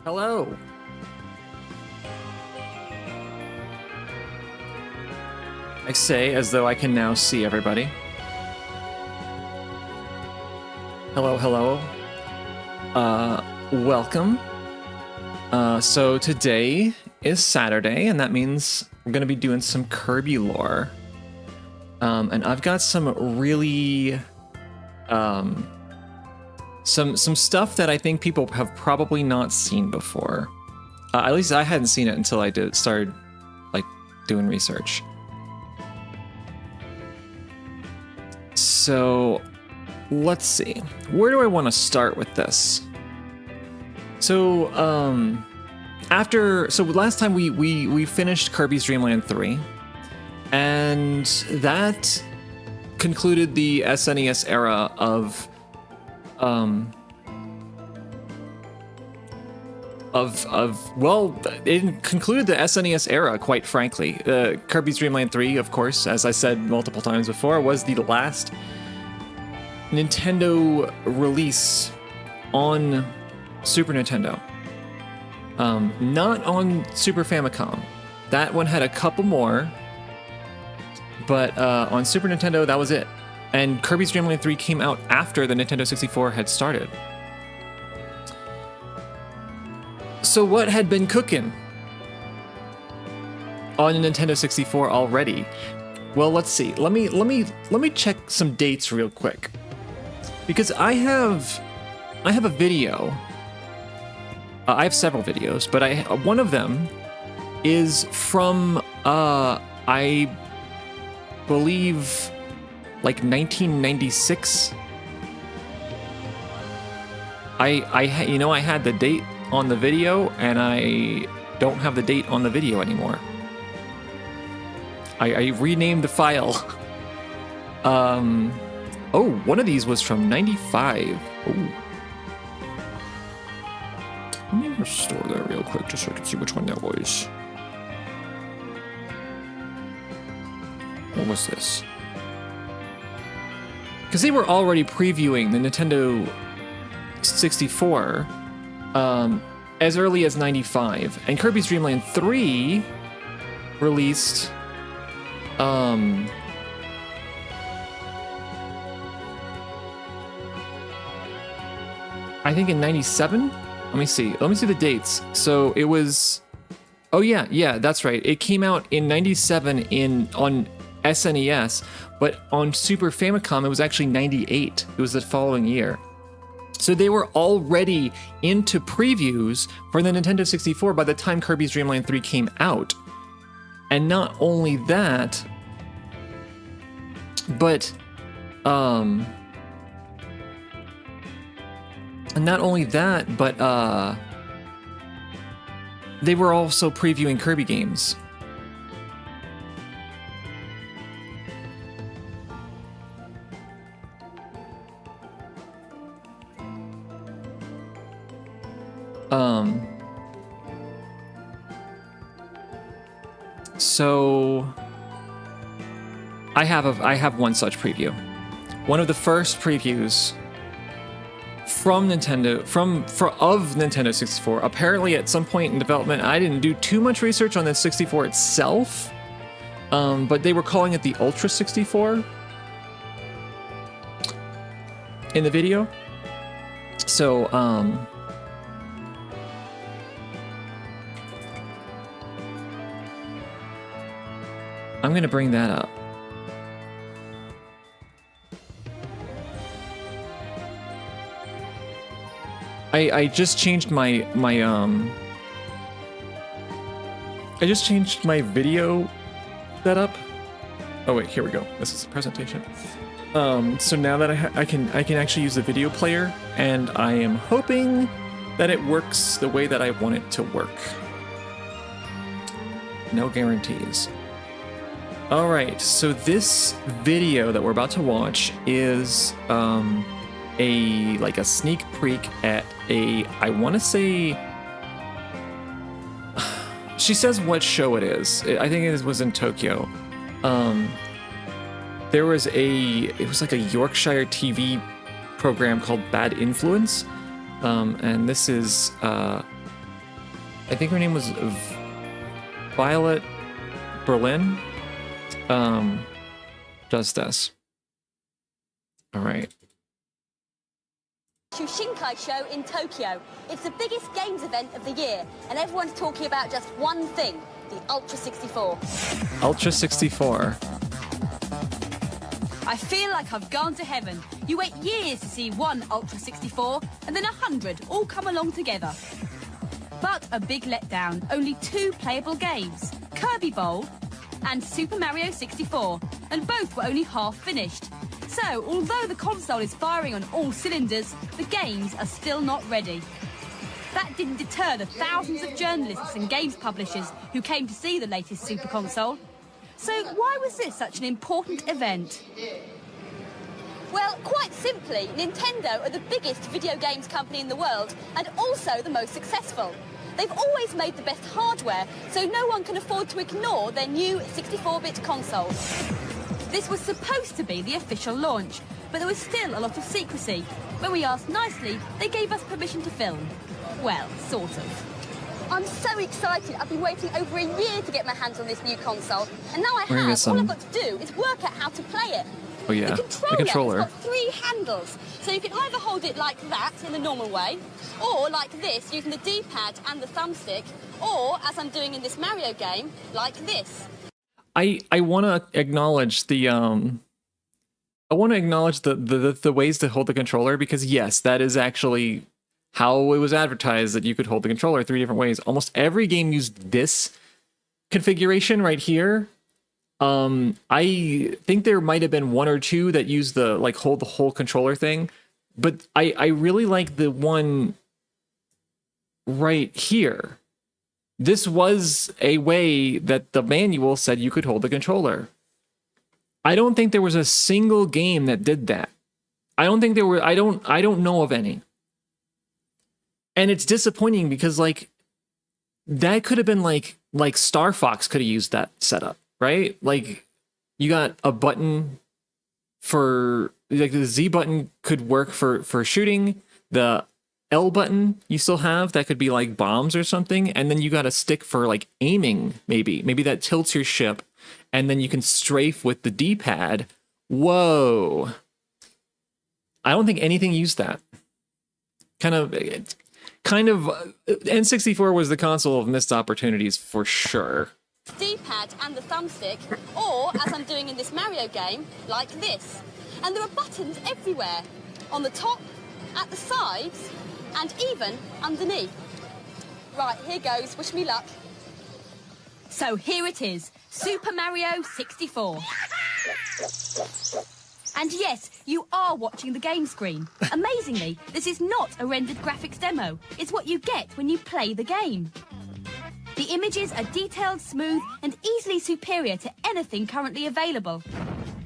Hello. I say as though I can now see everybody. Hello, hello. Welcome. So today is Saturday, and that means we're going to be doing some Kirby lore. And I've got some really, some stuff that I think people have probably not seen before. At least I hadn't seen it until I started doing research. So let's see. Where do I want to start with this? So last time we finished Kirby's Dream Land 3, and that concluded the SNES era of it concluded the SNES era, quite frankly. Kirby's Dream Land 3, of course, as I said multiple times before, was the last Nintendo release on Super Nintendo. Not on Super Famicom. That one had a couple more, but on Super Nintendo, that was it. And Kirby's Dream Land 3 came out after the Nintendo 64 had started. So what had been cooking on the Nintendo 64 already? Well, let's see. Let me check some dates real quick, because I have a video. I have several videos, but one of them is from I believe like 1996. I had the date on the video, and I don't have the date on the video anymore. I renamed the file. One of these was from 95. Oh. Let me restore that real quick just so I can see which one that was. What was this? Because they were already previewing the Nintendo 64 as early as 95, and Kirby's Dream Land 3 released I think in 97. Let me see the dates. So it was, oh yeah, that's right. It came out in 97 on SNES, but on Super Famicom it was actually 98. It was the following year. So they were already into previews for the Nintendo 64 by the time Kirby's Dream Land 3 came out. And not only that, but they were also previewing Kirby games. So I have one such preview. One of the first previews from Nintendo of Nintendo 64. Apparently at some point in development, I didn't do too much research on the 64 itself, but they were calling it the Ultra 64 in the video. So I'm gonna bring that up. I just changed my video setup. Oh wait, here we go. This is the presentation. So now that I can actually use the video player, and I am hoping that it works the way that I want it to work. No guarantees. All right, so this video that we're about to watch is a sneak peek at I want to say, she says what show it is. I think it was in Tokyo. There was it was like a Yorkshire TV program called Bad Influence, and this is I think her name was Violet Berlin. Just this. All right. Shinkai show in Tokyo. It's the biggest games event of the year, and everyone's talking about just one thing, the Ultra 64. Ultra 64. I feel like I've gone to heaven. You wait years to see one Ultra 64, and then 100 all come along together. But a big letdown, only 2 playable games, Kirby Bowl and Super Mario 64, and both were only half finished. So, although the console is firing on all cylinders, the games are still not ready. That didn't deter the thousands of journalists and games publishers who came to see the latest Super Console. So, why was this such an important event? Well, quite simply, Nintendo are the biggest video games company in the world and also the most successful. They've always made the best hardware, so no one can afford to ignore their new 64-bit console. This was supposed to be the official launch, but there was still a lot of secrecy. When we asked nicely, they gave us permission to film. Well, sort of. I'm so excited. I've been waiting over a year to get my hands on this new console, and now I have. All I've got to do is work out how to play it. Oh yeah, the controller has got 3 handles, so you can either hold it like that in the normal way, or like this using the D-pad and the thumbstick, or, as I'm doing in this Mario game, like this. I want to acknowledge the the ways to hold the controller, because yes, that is actually how it was advertised, that you could hold the controller 3 different ways. Almost every game used this configuration right here. I think there might have been 1 or 2 that used the hold the whole controller thing, but I really like the one right here. This was a way that the manual said you could hold the controller. I don't think there was a single game that did that. I don't think there were. I don't know of any. And it's disappointing because that could have been like Star Fox could have used that setup, right? Like, you got a button for the Z button could work for shooting. The L button you still have that could be like bombs or something, and then you got a stick for like aiming. Maybe that tilts your ship, and then you can strafe with the D-pad. Whoa! I don't think anything used that. Kind of N64 was the console of missed opportunities for sure. D-pad and the thumbstick, or, as I'm doing in this Mario game, like this. And there are buttons everywhere. On the top, at the sides, and even underneath. Right, here goes. Wish me luck. So here it is, Super Mario 64. And yes, you are watching the game screen. Amazingly, this is not a rendered graphics demo. It's what you get when you play the game. The images are detailed, smooth, and easily superior to anything currently available.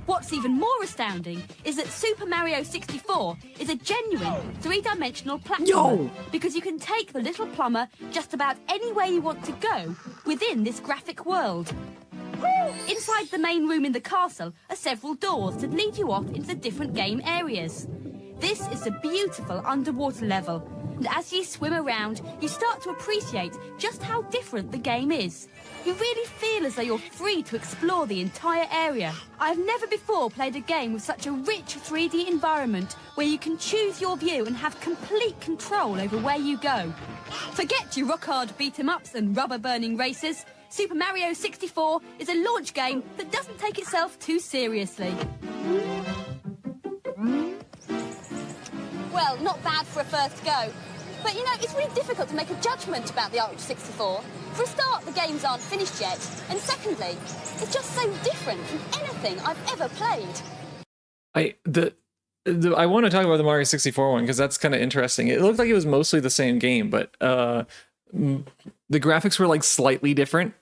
What's even more astounding is that Super Mario 64 is a genuine 3-dimensional platformer, because you can take the little plumber just about anywhere you want to go within this graphic world. Inside the main room in the castle are several doors that lead you off into the different game areas. This is a beautiful underwater level, and as you swim around, you start to appreciate just how different the game is. You really feel as though you're free to explore the entire area. I've never before played a game with such a rich 3D environment where you can choose your view and have complete control over where you go. Forget your rock-hard beat-em-ups and rubber-burning races. Super Mario 64 is a launch game that doesn't take itself too seriously. Well, not bad for a first go. But, you know, it's really difficult to make a judgment about the Ultra 64. For a start, the games aren't finished yet. And secondly, it's just so different from anything I've ever played. I want to talk about the Mario 64 one because that's kind of interesting. It looked like it was mostly the same game, but the graphics were like slightly different.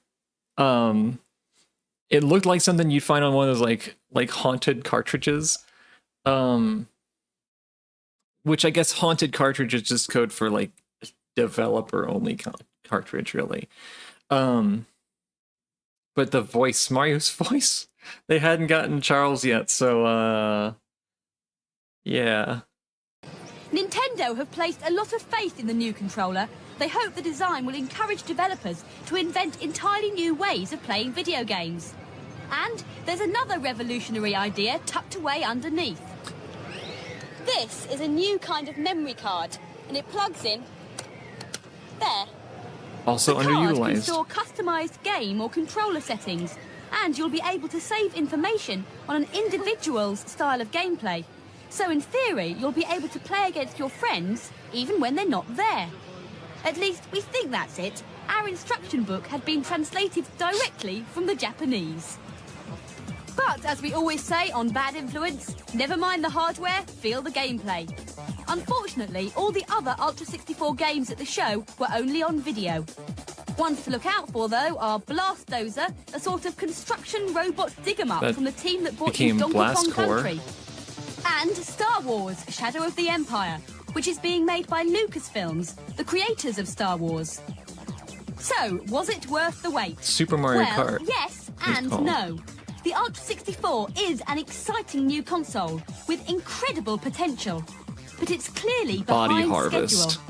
It looked like something you'd find on one of those like haunted cartridges. Which I guess haunted cartridge is just code for like developer only cartridge, really. But the voice, Mario's voice, they hadn't gotten Charles yet, so yeah. Nintendo have placed a lot of faith in the new controller, They hope the design will encourage developers to invent entirely new ways of playing video games. And there's another revolutionary idea tucked away underneath. This is a new kind of memory card, and it plugs in there. Also the card can underutilized. store customized game or controller settings, and you'll be able to save information on an individual's style of gameplay. So in theory, you'll be able to play against your friends even when they're not there. At least we think that's it. Our instruction book had been translated directly from the Japanese. But as we always say on Bad Influence, never mind the hardware, feel the gameplay. Unfortunately, all the other Ultra 64 games at the show were only on video. Ones to look out for, though, are Blastozer, a sort of construction robot dig-em-up That from the team that brought became you Donkey Blast Kong Corps. Country. And Star Wars, Shadow of the Empire, which is being made by Lucasfilms, the creators of Star Wars. So, was it worth the wait? Super Mario Well, Kart. yes it's and called. no. The Ultra 64 is an exciting new console with incredible potential, but it's clearly Body behind harvest. schedule.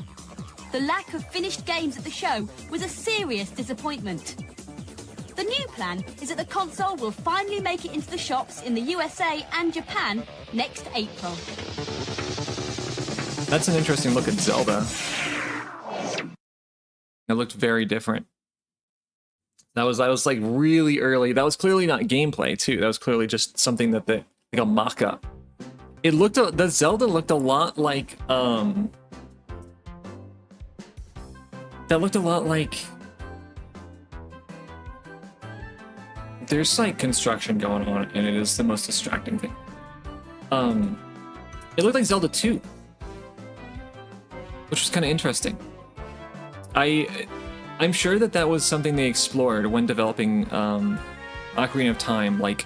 The lack of finished games at the show was a serious disappointment. The new plan is that the console will finally make it into the shops in the USA and Japan next April. That's an interesting look at Zelda. It looked very different. That was like really early. That was clearly not gameplay too. That was clearly just something that like a mock-up. It looked the Zelda looked a lot like that looked a lot like there's like construction going on and it is the most distracting thing. It looked like Zelda 2, which was kind of interesting. I'm sure that was something they explored when developing Ocarina of Time, like,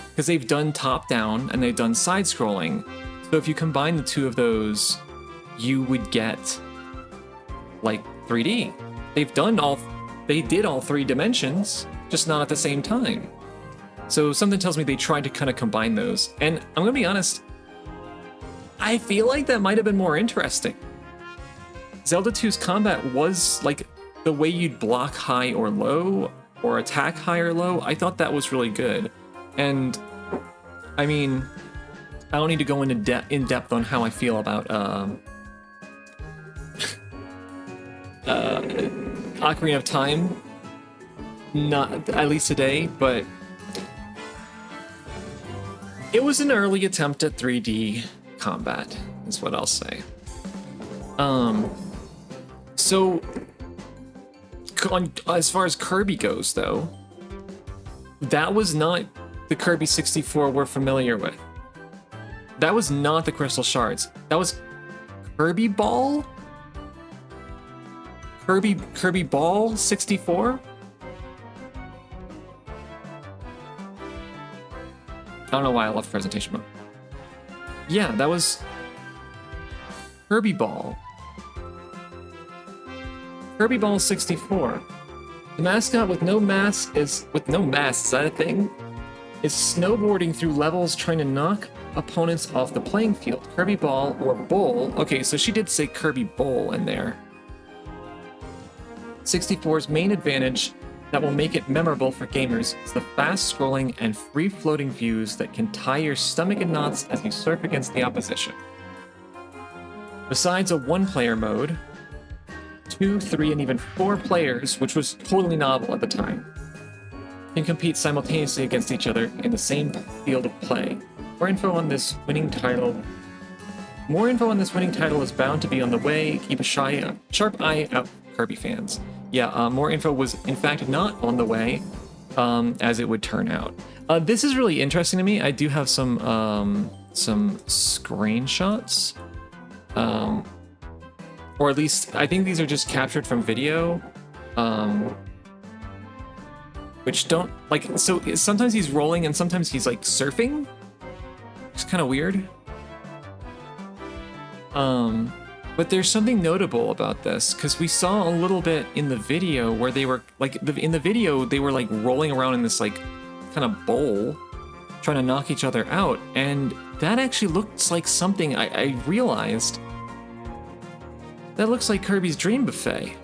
because they've done top-down and they've done side-scrolling. So if you combine the two of those, you would get like 3D. They did all 3 dimensions, just not at the same time. So something tells me they tried to kind of combine those. And I'm gonna be honest, I feel like that might have been more interesting. Zelda 2's combat was like the way you'd block high or low or attack high or low. I thought that was really good. And I mean, I don't need to go into in depth on how I feel about Ocarina of Time, not at least today, but it was an early attempt at 3D combat, is what I'll say. So as far as Kirby goes, though, that was not the Kirby 64 we're familiar with. That was not the Crystal Shards. That was Kirby Ball? Kirby Ball 64? I don't know why I love presentation mode. Yeah, that was Kirby Ball. Kirby Ball 64. The mascot with no mask is that a thing? Is snowboarding through levels trying to knock opponents off the playing field. Kirby Ball or Bowl. Okay, so she did say Kirby Bowl in there. 64's main advantage that will make it memorable for gamers is the fast-scrolling and free-floating views that can tie your stomach in knots as you surf against the opposition. Besides a one-player mode, 2, 3, and even 4 players, which was totally novel at the time, can compete simultaneously against each other in the same field of play. More info on this winning title is bound to be on the way. Keep a sharp eye out, Kirby fans. Yeah, more info was in fact not on the way, as it would turn out. This is really interesting to me. I do have some screenshots, or at least I think these are just captured from video, which don't like. So sometimes he's rolling and sometimes he's like surfing. It's kind of weird. But there's something notable about this, because we saw a little bit in the video where they were like, in the video they were like rolling around in this like kind of bowl, trying to knock each other out, and that actually looks like something I realized That looks like Kirby's Dream Buffet.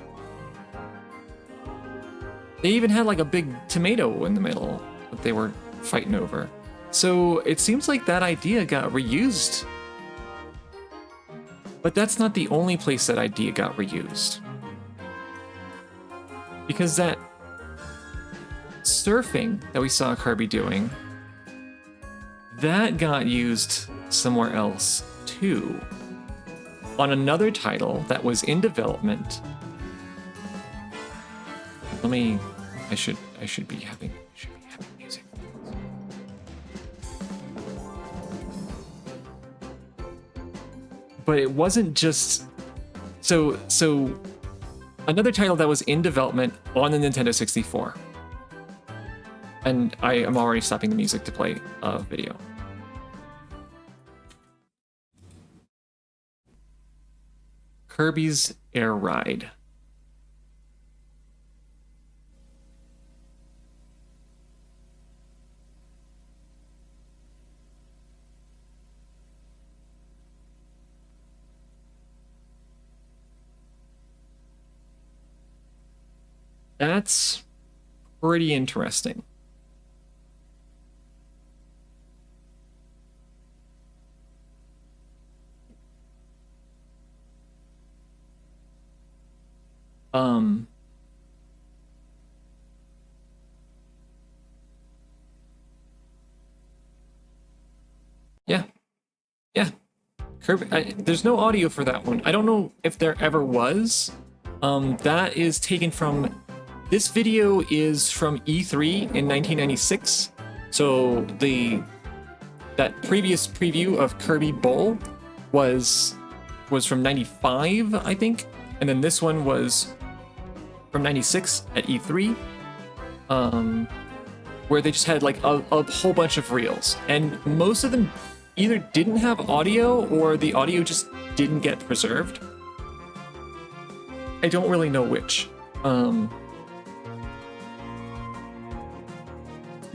They even had like a big tomato in the middle that they were fighting over. So it seems like that idea got reused. But that's not the only place that idea got reused. Because that surfing that we saw Kirby doing, that got used somewhere else too. On another title that was in development. I should be having music. But it wasn't just so another title that was in development on the Nintendo 64. And I am already stopping the music to play a video. Kirby's Air Ride. That's pretty interesting. Yeah. Kirby, there's no audio for that one. I don't know if there ever was. That is taken from... This video is from E3 in 1996. So that previous preview of Kirby Bowl was from 95, I think. And then this one was from 96 at E3. Where they just had like a whole bunch of reels. And most of them either didn't have audio or the audio just didn't get preserved. I don't really know which.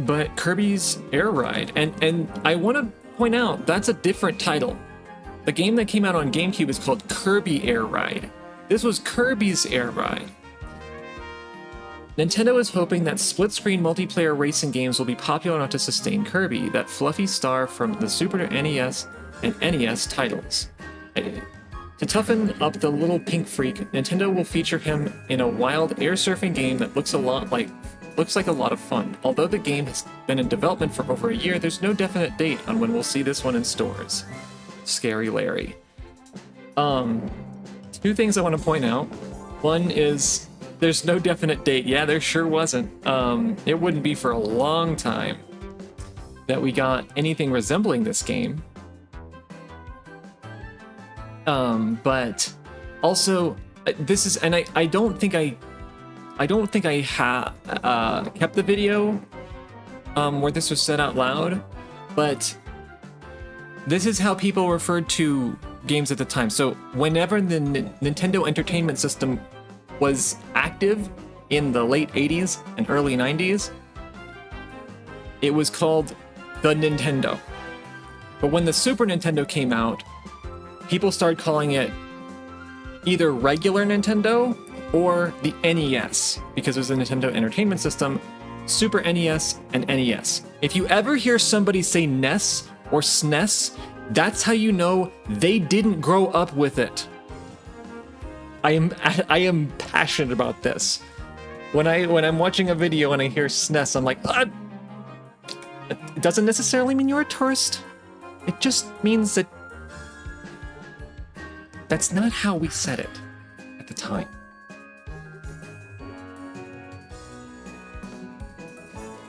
But Kirby's Air Ride, and I want to point out, that's a different title. The game that came out on GameCube is called Kirby Air Ride. This was Kirby's Air Ride. Nintendo is hoping that split-screen multiplayer racing games will be popular enough to sustain Kirby, that fluffy star from the Super NES and NES titles. To toughen up the little pink freak, Nintendo will feature him in a wild air surfing game that looks like a lot of fun. Although the game has been in development for over a year, there's no definite date on when we'll see this one in stores. Scary Larry. Two things I want to point out. One is there's no definite date. Yeah, there sure wasn't. It wouldn't be for a long time that we got anything resembling this game. But also this is, and I don't think I kept the video where this was said out loud, but this is how people referred to games at the time. So whenever the Nintendo Entertainment System was active in the late 80s and early 90s, it was called the Nintendo. But when the Super Nintendo came out, people started calling it either regular Nintendo or the NES, because it was the Nintendo Entertainment System, Super NES, and NES. If you ever hear somebody say NES or SNES, that's how you know they didn't grow up with it. I am passionate about this. When I'm watching a video and I hear SNES, I'm like, it doesn't necessarily mean you're a tourist. It just means that that's not how we said it at the time.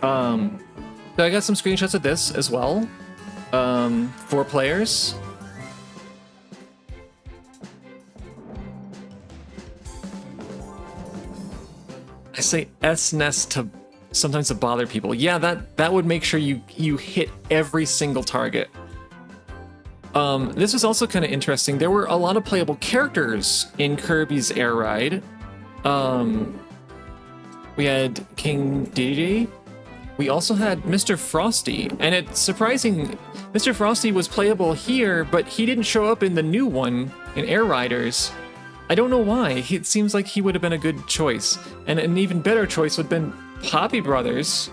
So I got some screenshots of this as well. 4 players. I say SNES to sometimes to bother people. Yeah, that would make sure you hit every single target. This was also kind of interesting. There were a lot of playable characters in Kirby's Air Ride. We had King Dedede. We also had Mr. Frosty, and it's surprising, Mr. Frosty was playable here, but he didn't show up in the new one, in Air Riders. I don't know why. It seems like he would have been a good choice. And an even better choice would have been Poppy Brothers.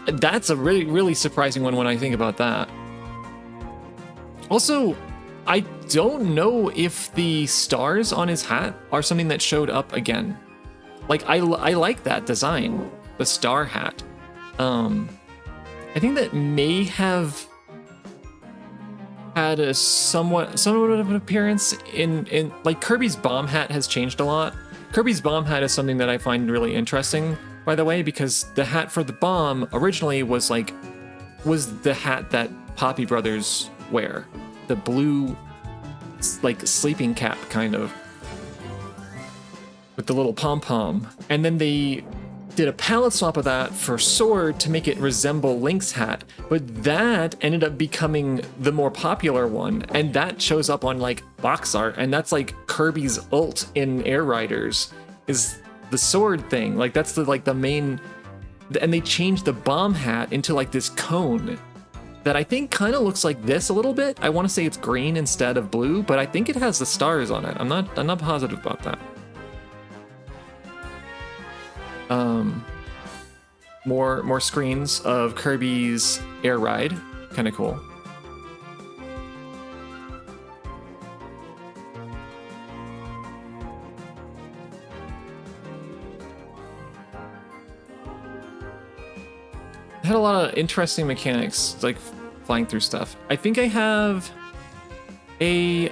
That's a really, really surprising one when I think about that. Also, I don't know if the stars on his hat are something that showed up again. Like, I like that design, the star hat. I think that may have had a somewhat of an appearance in like Kirby's bomb hat has changed a lot. Kirby's bomb hat is something that I find really interesting, by the way, because the hat for the bomb originally was the hat that Poppy Brothers wear. The blue, like, sleeping cap, kind of. With the little pom-pom. And then they did a palette swap of that for Sword to make it resemble Link's hat. But that ended up becoming the more popular one. And that shows up on, like, box art. And that's, like, Kirby's ult in Air Riders. Is the sword thing. Like, that's the main... And they changed the bomb hat into, like, this cone that I think kind of looks like this a little bit. I want to say it's green instead of blue, but I think it has the stars on it. I'm not positive about that. More screens of Kirby's Air Ride. Kind of cool. It had a lot of interesting mechanics, like flying through stuff. I think I have a,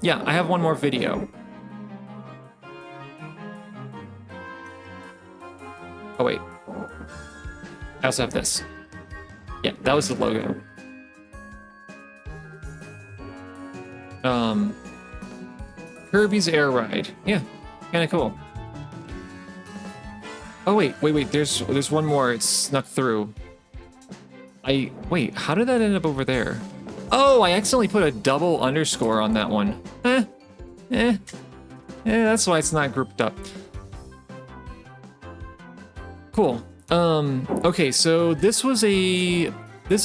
yeah, I have one more video. Oh, wait. I also have this. Yeah, that was the logo. Kirby's Air Ride. Yeah, kind of cool. Oh, wait, there's one more. It's snuck through. Wait, how did that end up over there? Oh, I accidentally put a double underscore on that one. That's why it's not grouped up. Cool. Okay, so this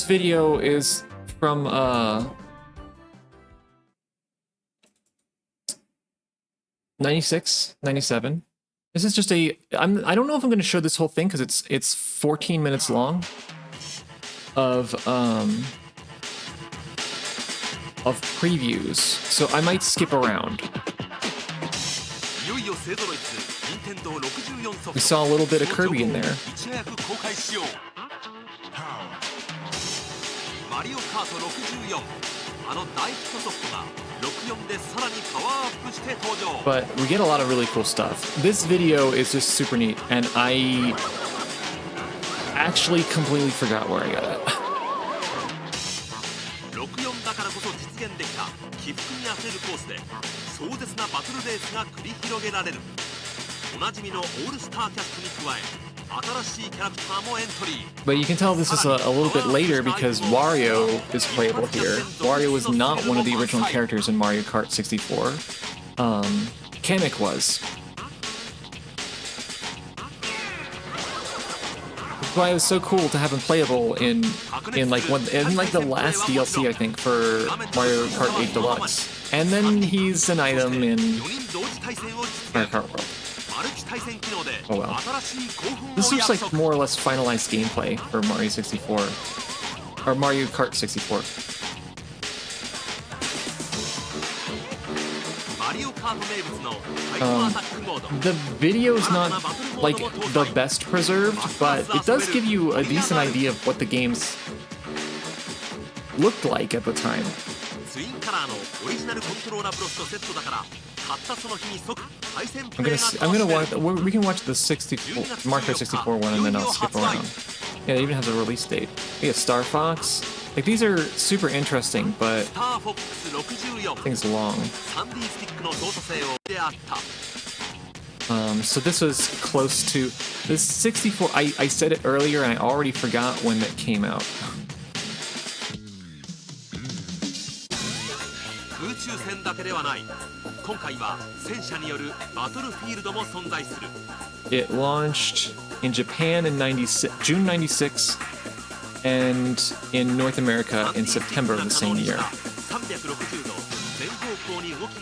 video is from, 96, 97. This is just I don't know if I'm going to show this whole thing because it's 14 minutes long of previews, so I might skip around. We saw a little bit of Kirby in there. But we get a lot of really cool stuff. This video is just super neat, and I actually completely forgot where I got it. But you can tell this is a little bit later because Wario is playable here. Wario was not one of the original characters in Mario Kart 64. Kamek was. That's why it was so cool to have him playable in the last DLC, I think, for Mario Kart 8 Deluxe. And then he's an item in Mario Kart World. Oh well. This looks like more or less finalized gameplay for Mario 64. Or Mario Kart 64. The video's not like the best preserved, but it does give you a decent idea of what the games looked like at the time. I'm gonna watch. We can watch the 64 Mario 64 one, and then I'll skip around. Yeah, it even has a release date. We got Star Fox. Like, these are super interesting, but things long. So this was close to this 64. I said it earlier, and I already forgot when it came out. It launched in Japan in June 96, and in North America in September of the same year.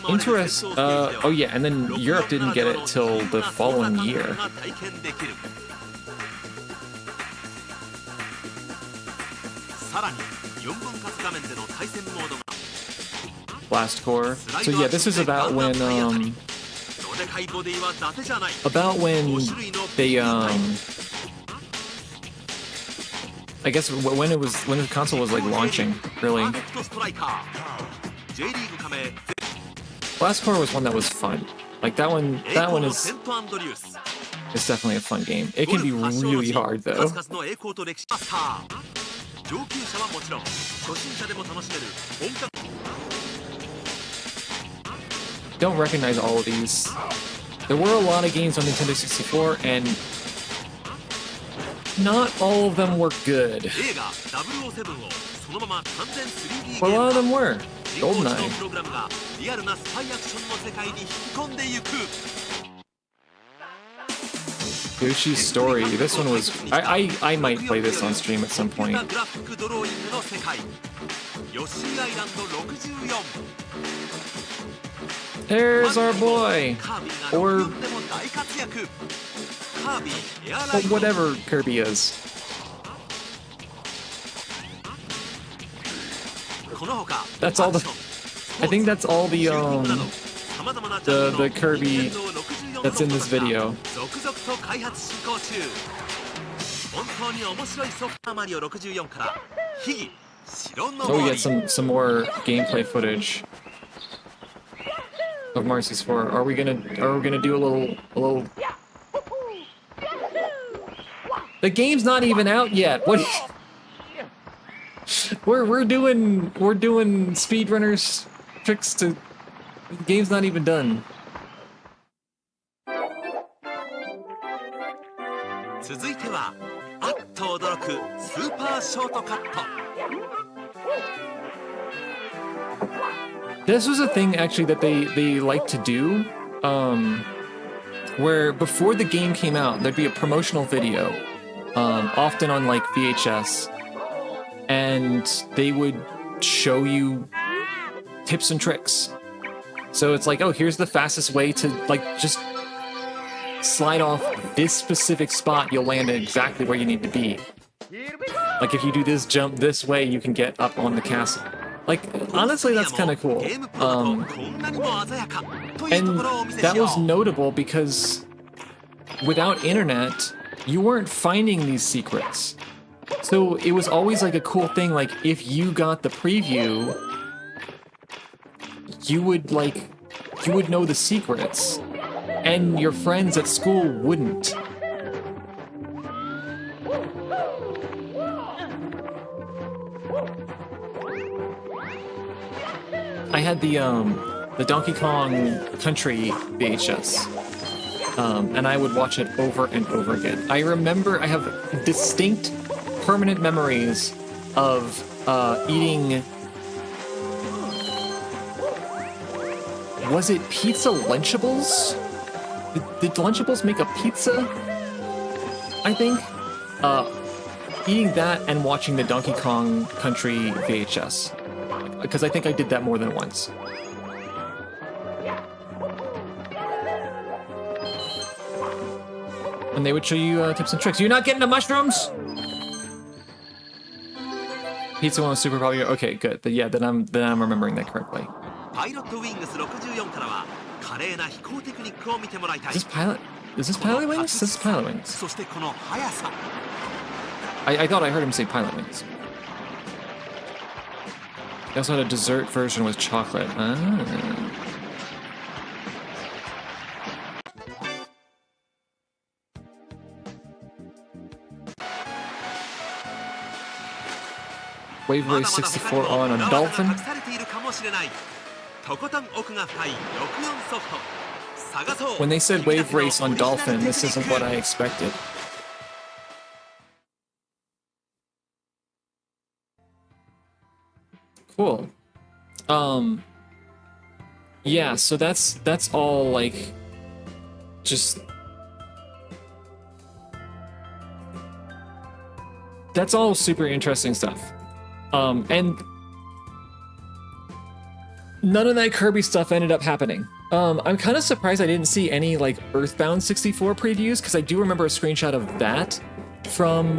Interest. Oh yeah, and then Europe didn't get it till the following year. Blast Core. So yeah, this is about when they I guess when the console was like launching, really. Blast Core was one that was fun. Like that one is definitely a fun game. It can be really hard though. Don't recognize all of these. There were a lot of games on Nintendo 64 and not all of them were good. But a lot of them were. GoldenEye. Yoshi's Story. This one was... I might play this on stream at some point. There's our boy! Or whatever Kirby is. That's all the... I think that's all the Kirby that's in this video. Oh, we got some more gameplay footage of Mario 64. Are we gonna do a little? The game's not even out yet. What? We're doing speedrunners tricks to. The game's not even done. This was a thing actually that they like to do, where before the game came out, there'd be a promotional video, often on like VHS, and they would show you tips and tricks. So it's like, oh, here's the fastest way to like just slide off this specific spot, you'll land exactly where you need to be. Like if you do this jump this way, you can get up on the castle. Like, honestly, that's kind of cool. And that was notable because without internet, you weren't finding these secrets. So it was always like a cool thing, like if you got the preview, you would know the secrets, and your friends at school wouldn't. I had the Donkey Kong Country VHS, and I would watch it over and over again. I remember I have distinct, permanent memories of eating. Was it pizza Lunchables? Did Lunchables make a pizza? I think. Eating that and watching the Donkey Kong Country VHS. Because I think I did that more than once. And they would show you tips and tricks. You're not getting the mushrooms? Pizza one was super popular. Okay, good. Yeah, then I'm remembering that correctly. Is this Pilot? Is this Pilot Wings? This is Pilot Wings. I thought I heard him say Pilot Wings. They also had a dessert version with chocolate. Ah. Wave Race 64 on a dolphin. When they said Wave Race on dolphin, this isn't what I expected. Cool. Yeah, so that's all like just that's all super interesting stuff. And none of that Kirby stuff ended up happening. I'm kind of surprised I didn't see any like Earthbound 64 previews, because I do remember a screenshot of that from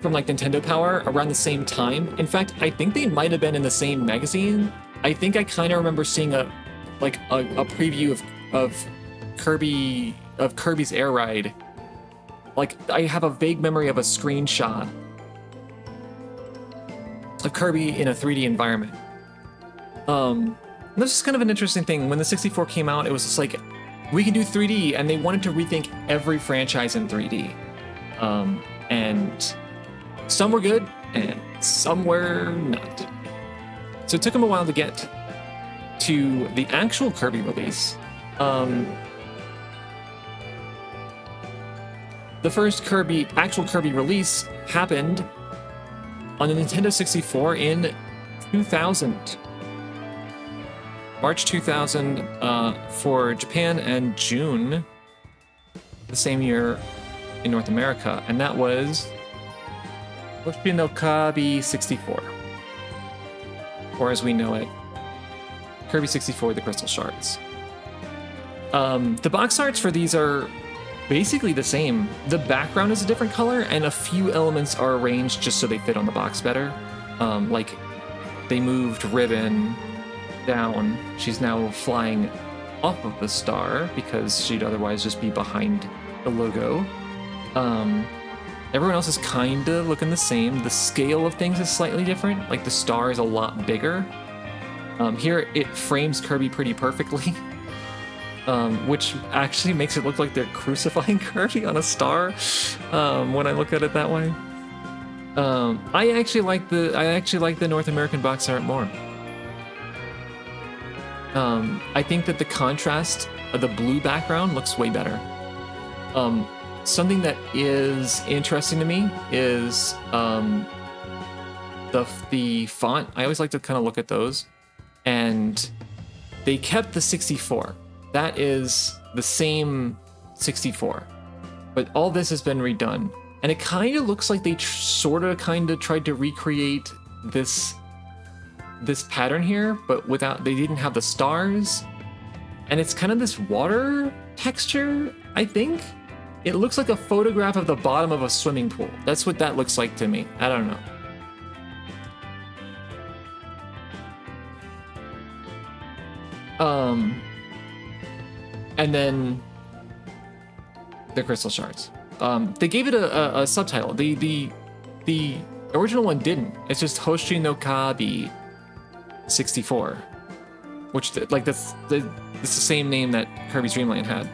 like Nintendo Power around the same time. In fact, I think they might have been in the same magazine. I think I kind of remember seeing a preview of Kirby's Air Ride. Like, I have a vague memory of a screenshot of Kirby in a 3D environment. This is kind of an interesting thing. When the 64 came out, it was just like, we can do 3D, and they wanted to rethink every franchise in 3D. And some were good, and some were not. So it took them a while to get to the actual Kirby release. The first actual Kirby release happened on the Nintendo 64 in 2000. March 2000 for Japan, and June the same year in North America. And that was Hoshi no Kabi 64. Or as we know it, Kirby 64, the Crystal Shards. The box arts for these are basically the same. The background is a different color, and a few elements are arranged just so they fit on the box better. Like, they moved Ribbon down. She's now flying off of the star, because she'd otherwise just be behind the logo. Everyone else is kind of looking the same. The scale of things is slightly different. Like, the star is a lot bigger. Here, it frames Kirby pretty perfectly. Which actually makes it look like they're crucifying Kirby on a star, when I look at it that way. I actually like the North American box art more. I think that the contrast of the blue background looks way better. Something that is interesting to me is the font. I always like to kind of look at those, and they kept the 64. That is the same 64, but all this has been redone, and it kind of looks like they kind of tried to recreate this pattern here, but they didn't have the stars, and it's kind of this water texture. I think it looks like a photograph of the bottom of a swimming pool. That's what that looks like to me. I don't know. And then the Crystal Shards. They gave it a subtitle. The original one didn't. It's just Hoshi no Kabi 64, which that's the same name that Kirby's Dream Land had.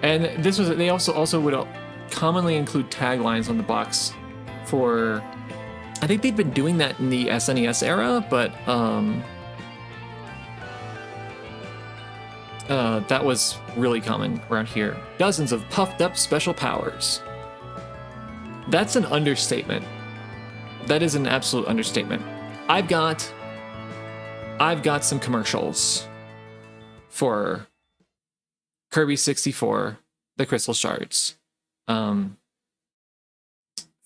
And this was, they also would commonly include taglines on the box for, I think they've been doing that in the SNES era, but that was really common around here. Dozens of puffed up special powers. That's an understatement. That is an absolute understatement. I've got some commercials for Kirby 64, the Crystal Shards.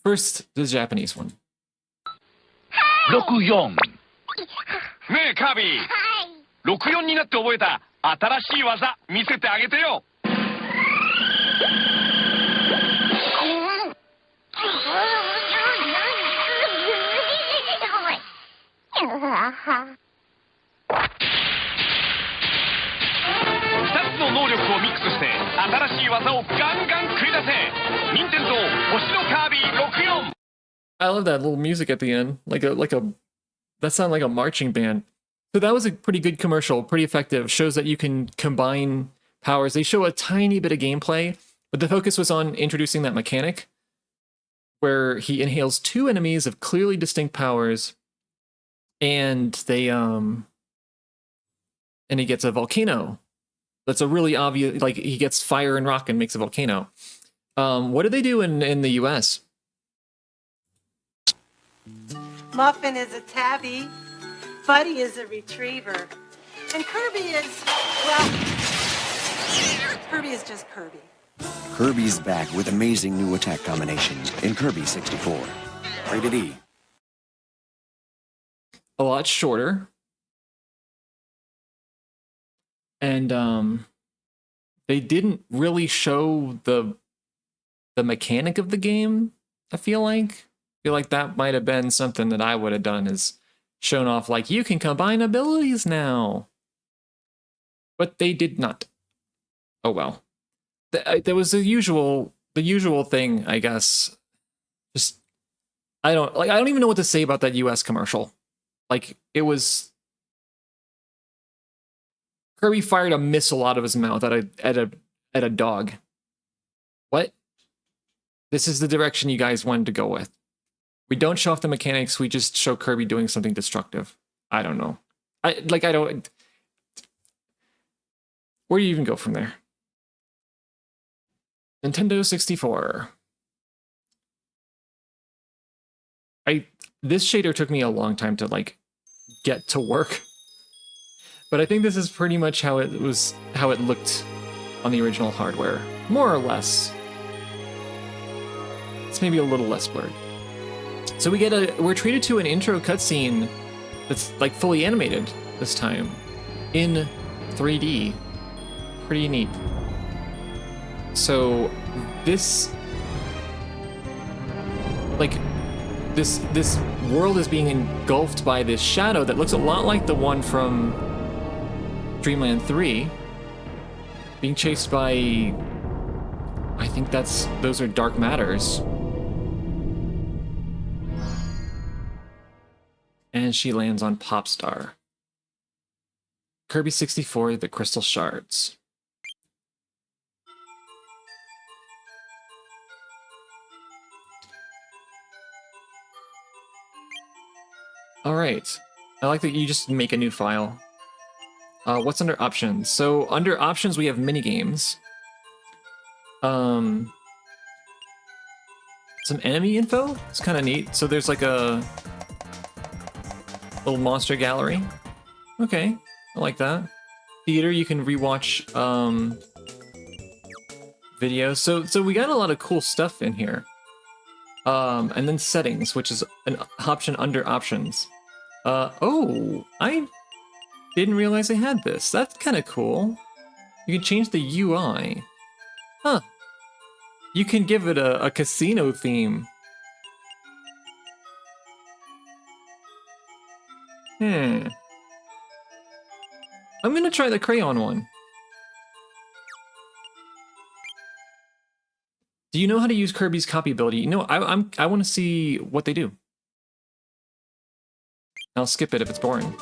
First, the Japanese one. 64. ねえ、カービィ。64になって覚えた新しい技見せてあげてよ。2つの能力をミックスして新しい技をガンガン繰り出せ。任天堂星のカービィ64。 I love that little music at the end, that sounded like a marching band. So that was a pretty good commercial, pretty effective. Shows that you can combine powers. They show a tiny bit of gameplay, but the focus was on introducing that mechanic where he inhales two enemies of clearly distinct powers, and and he gets a volcano. That's a really obvious, like, he gets fire and rock and makes a volcano. What did they do in the US? Muffin is a tabby, Buddy is a retriever, and Kirby is, well, Kirby is just Kirby. Kirby's back with amazing new attack combinations in Kirby 64. Rated E. a lot shorter. And they didn't really show the mechanic of the game, I feel like. That might have been something that I would have done, is shown off like you can combine abilities now. But they did not. Oh well. There was the usual thing, I guess. Just I don't even know what to say about that US commercial. Like, it was Kirby fired a missile out of his mouth at a dog. What? This is the direction you guys wanted to go with. We don't show off the mechanics, we just show Kirby doing something destructive. I don't know. I don't... Where do you even go from there? Nintendo 64. This shader took me a long time to, like, get to work. But I think this is pretty much how it looked on the original hardware. More or less. It's maybe a little less blurred. So we're treated to an intro cutscene that's like fully animated this time in 3D. Pretty neat. So this world is being engulfed by this shadow that looks a lot like the one from Dreamland 3, being chased by, I think those are dark matters. And she lands on Popstar. Kirby 64, the Crystal Shards. All right. I like that you just make a new file. What's under options? So under options, we have minigames. Some enemy info. It's kind of neat. So there's like a little monster gallery. Okay, I like that. Theater, you can rewatch videos. So we got a lot of cool stuff in here. And then settings, which is an option under options. Oh, I didn't realize I had this. That's kind of cool. You can change the UI. Huh. You can give it a casino theme. I'm gonna try the crayon one. Do you know how to use Kirby's copy ability? You know, I want to see what they do. I'll skip it if it's boring.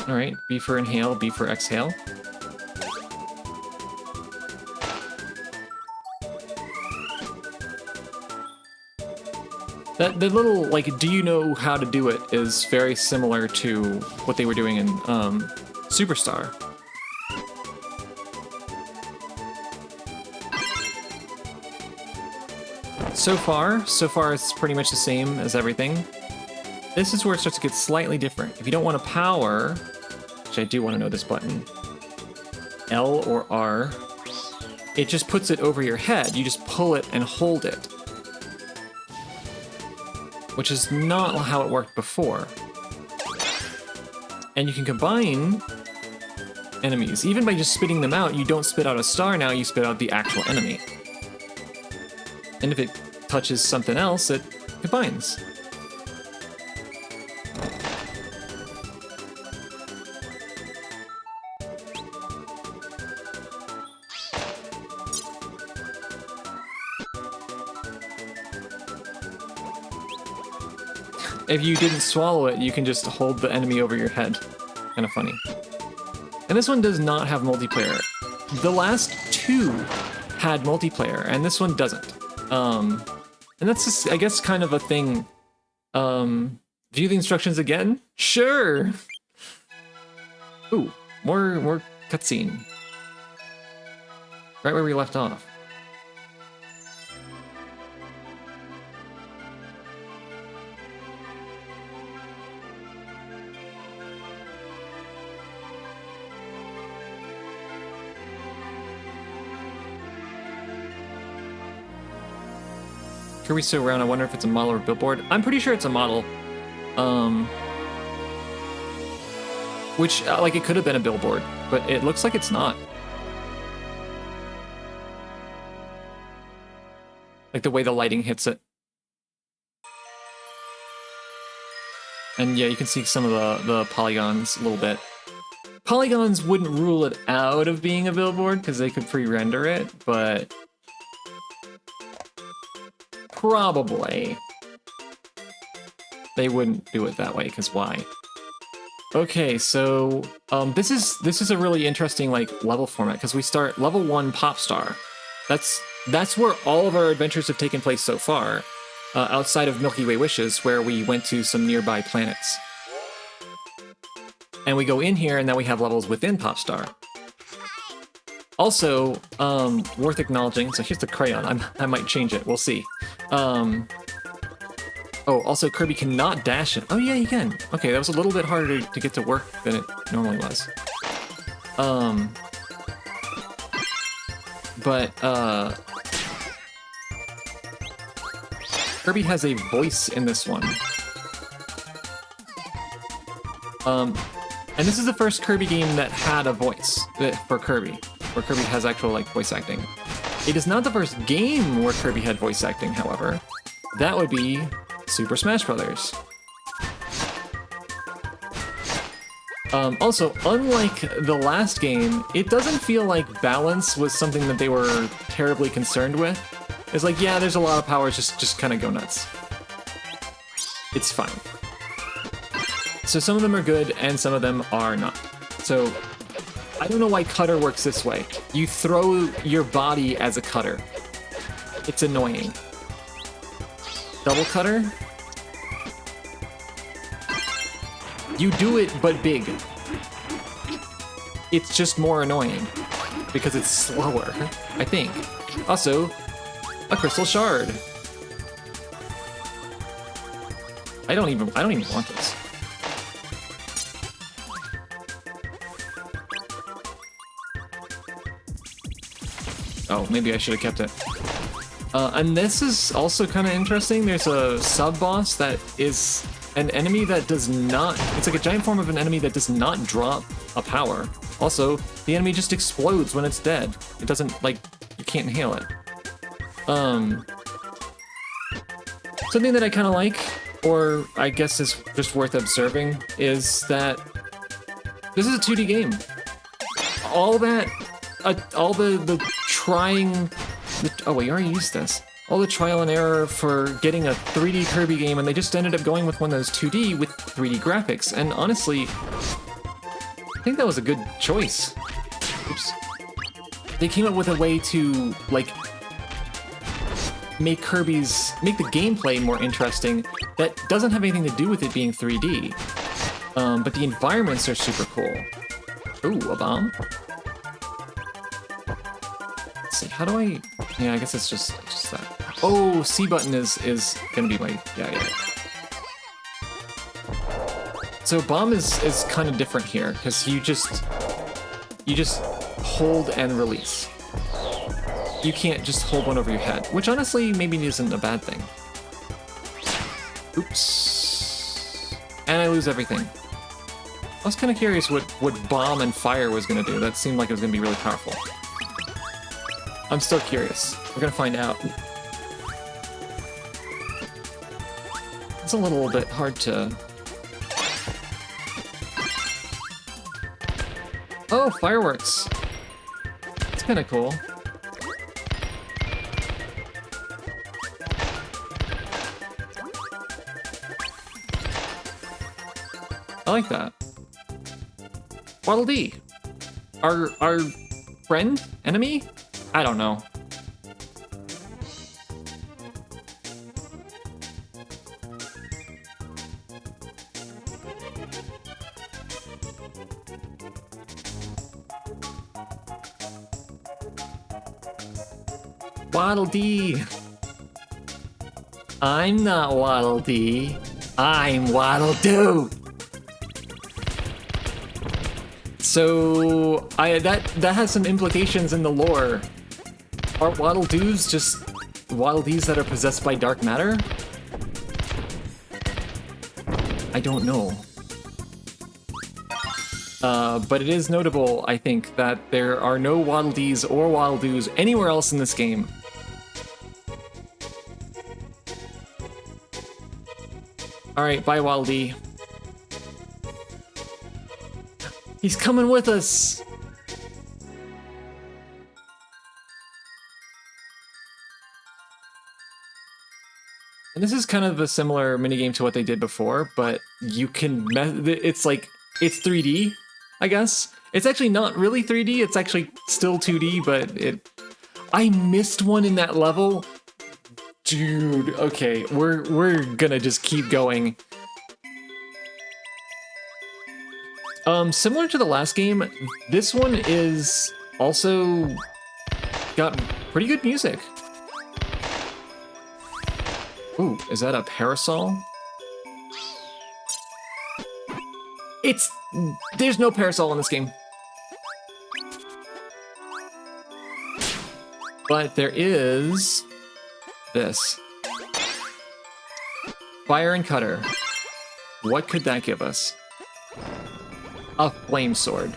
All right, B for inhale, B for exhale. The little, like, do you know how to do it is very similar to what they were doing in Superstar. So far it's pretty much the same as everything. This is where it starts to get slightly different. If you don't want to power, which I do want to know this button, L or R, it just puts it over your head. You just pull it and hold it, which is not how it worked before. And you can combine enemies. Even by just spitting them out, you don't spit out a star now, you spit out the actual enemy. And if it touches something else, it combines. If you didn't swallow it, you can just hold the enemy over your head. Kind of funny. And this one does not have multiplayer. The last two had multiplayer, and this one doesn't. And that's just, I guess, kind of a thing. View the instructions again? Sure! Ooh, more cutscene. Right where we left off. Kirby's so round, I wonder if it's a model or a billboard. I'm pretty sure it's a model. Which, like, it could have been a billboard, but it looks like it's not. Like the way the lighting hits it. And yeah, you can see some of the polygons a little bit. Polygons wouldn't rule it out of being a billboard because they could pre-render it, but probably they wouldn't do it that way because why? Okay, so this is a really interesting like level format because we start level 1 Pop Star. That's where all of our adventures have taken place so far, outside of Milky Way Wishes, where we went to some nearby planets. And we go in here, and now we have levels within Pop Star. Also, worth acknowledging, so here's the crayon. I might change it, we'll see. Oh, also Kirby cannot dash it. Oh yeah, he can. Okay, that was a little bit harder to get to work than it normally was. But Kirby has a voice in this one. And this is the first Kirby game that had a voice for Kirby, where Kirby has actual like voice acting. It is not the first game where Kirby had voice acting, however. That would be Super Smash Bros. Also, unlike the last game, it doesn't feel like balance was something that they were terribly concerned with. It's like, yeah, there's a lot of powers, just kind of go nuts. It's fine. So some of them are good, and some of them are not. So, I don't know why cutter works this way. You throw your body as a cutter. It's annoying. Double cutter? You do it, but big. It's just more annoying. Because it's slower, I think. Also, a crystal shard. I don't even want this. Oh, maybe I should have kept it. And this is also kind of interesting. There's a sub-boss that is an enemy that does not... It's like a giant form of an enemy that does not drop a power. Also, the enemy just explodes when it's dead. It doesn't, like, you can't inhale it. Something that I kind of like, or I guess is just worth observing, is that this is a 2D game. All that... all the trying... Oh wait, you already used this. All the trial and error for getting a 3D Kirby game, and they just ended up going with one that was 2D with 3D graphics. And honestly, I think that was a good choice. Oops. They came up with a way to, like, make the gameplay more interesting that doesn't have anything to do with it being 3D. But the environments are super cool. Ooh, a bomb? How do I... Yeah, I guess it's just that. Oh, C button is gonna be my... Yeah. So bomb is kind of different here, because you just hold and release. You can't just hold one over your head, which honestly maybe isn't a bad thing. Oops. And I lose everything. I was kind of curious what bomb and fire was gonna do. That seemed like it was gonna be really powerful. I'm still curious. We're gonna find out. It's a little bit hard to... Oh, fireworks! It's kinda cool. I like that. Waddle Dee! Our friend? Enemy? I don't know. Waddle Dee! I'm not Waddle Dee. I'm Waddle Doo! So, that has some implications in the lore. Are Waddle Doos just Wildies that are possessed by dark matter? I don't know. But it is notable, I think, that there are no Wildies or Wildoos anywhere else in this game. Alright, bye Wildie. He's coming with us! And this is kind of a similar minigame to what they did before, but you can... It's like... It's 3D, I guess. It's actually not really 3D, it's actually still 2D, but it... I missed one in that level. Dude, okay, we're gonna just keep going. Similar to the last game, this one is also got pretty good music. Ooh, is that a parasol? There's no parasol in this game. But there is this. Fire and cutter. What could that give us? A flame sword.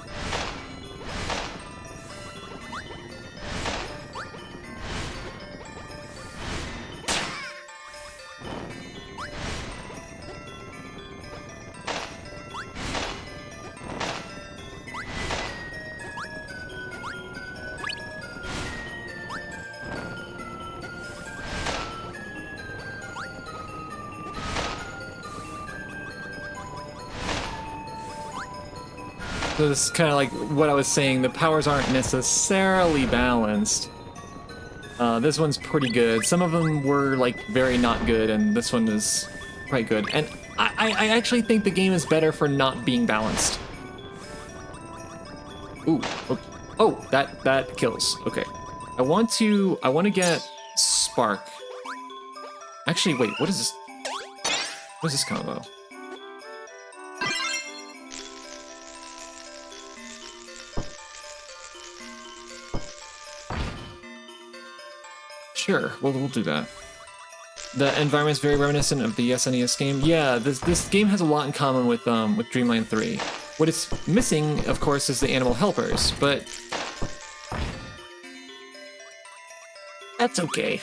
So this is kind of like what I was saying, the powers aren't necessarily balanced. This one's pretty good. Some of them were like very not good, and this one is quite good. And I actually think the game is better for not being balanced. Ooh, okay. Oh, that kills. Okay. I want to get Spark. Actually, wait, what is this? What is this combo? Sure, we'll do that. The environment's very reminiscent of the SNES game. Yeah, this game has a lot in common with Dreamland 3. What it's missing, of course, is the animal helpers, but that's okay.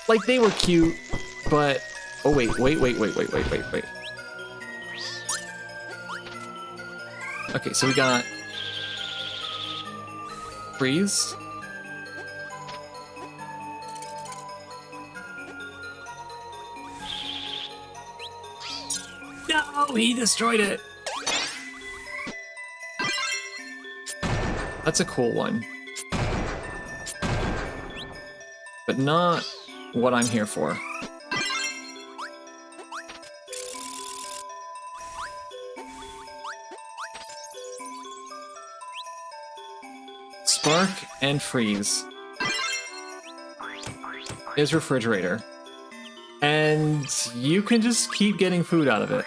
Like, they were cute, but oh wait. Okay, so we got freeze. No, he destroyed it. That's a cool one. But not what I'm here for. Spark and freeze is refrigerator. And you can just keep getting food out of it.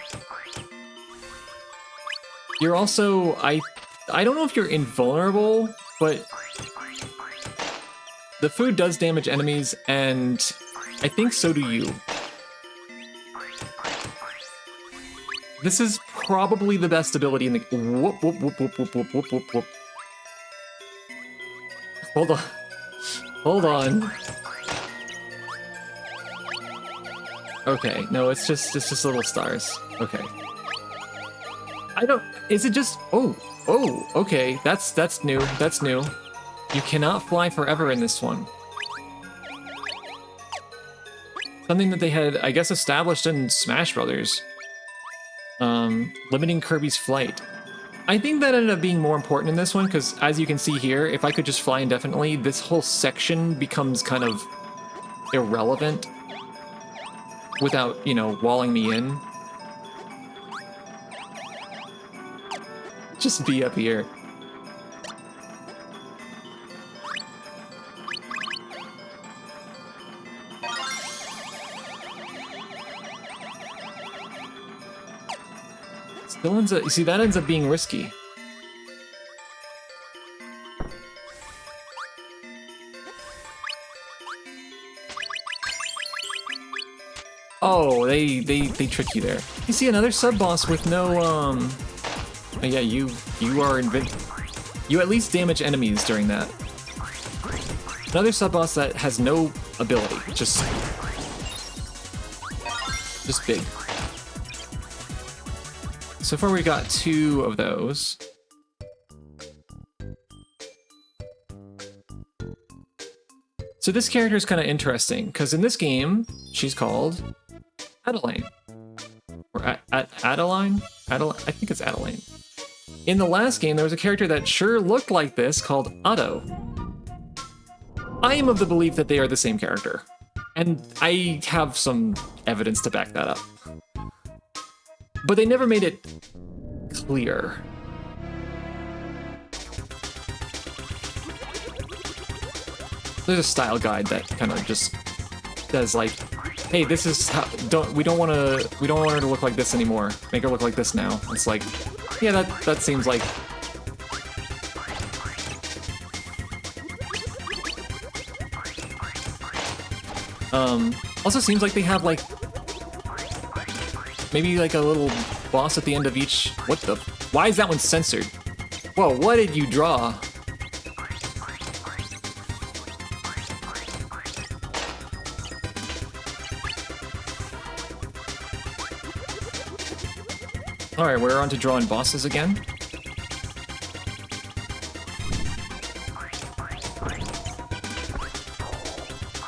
You're also, I don't know if you're invulnerable, but the food does damage enemies, and I think so do you. This is probably the best ability in the... Whoop, whoop, whoop, whoop, whoop, whoop, whoop, whoop, whoop. Hold on. Hold on. Okay, no, it's just little stars. Okay. I don't... Is it just... Oh, okay. That's new. That's new. You cannot fly forever in this one. Something that they had, I guess, established in Smash Brothers. Limiting Kirby's flight. I think that ended up being more important in this one, because as you can see here, if I could just fly indefinitely, this whole section becomes kind of irrelevant without, you know, walling me in. Just be up here. Still ends up, see, that ends up being risky. they trick you there. You see another sub boss with no oh yeah, you are you at least damage enemies during that. Another sub boss that has no ability, just big. So far we got 2 of those. So this character is kind of interesting, because in this game, she's called Adeline. Or Adeline? I think it's Adeline. In the last game, there was a character that sure looked like this called Otto. I am of the belief that they are the same character. And I have some evidence to back that up. But they never made it clear. There's a style guide that kind of just says like, hey, this is how, we don't want her to look like this anymore. Make her look like this now. It's like, yeah, that seems like. Also seems like they have like maybe like a little boss at the end of each. What the? Why is that one censored? Whoa, what did you draw? Alright, we're on to drawing bosses again.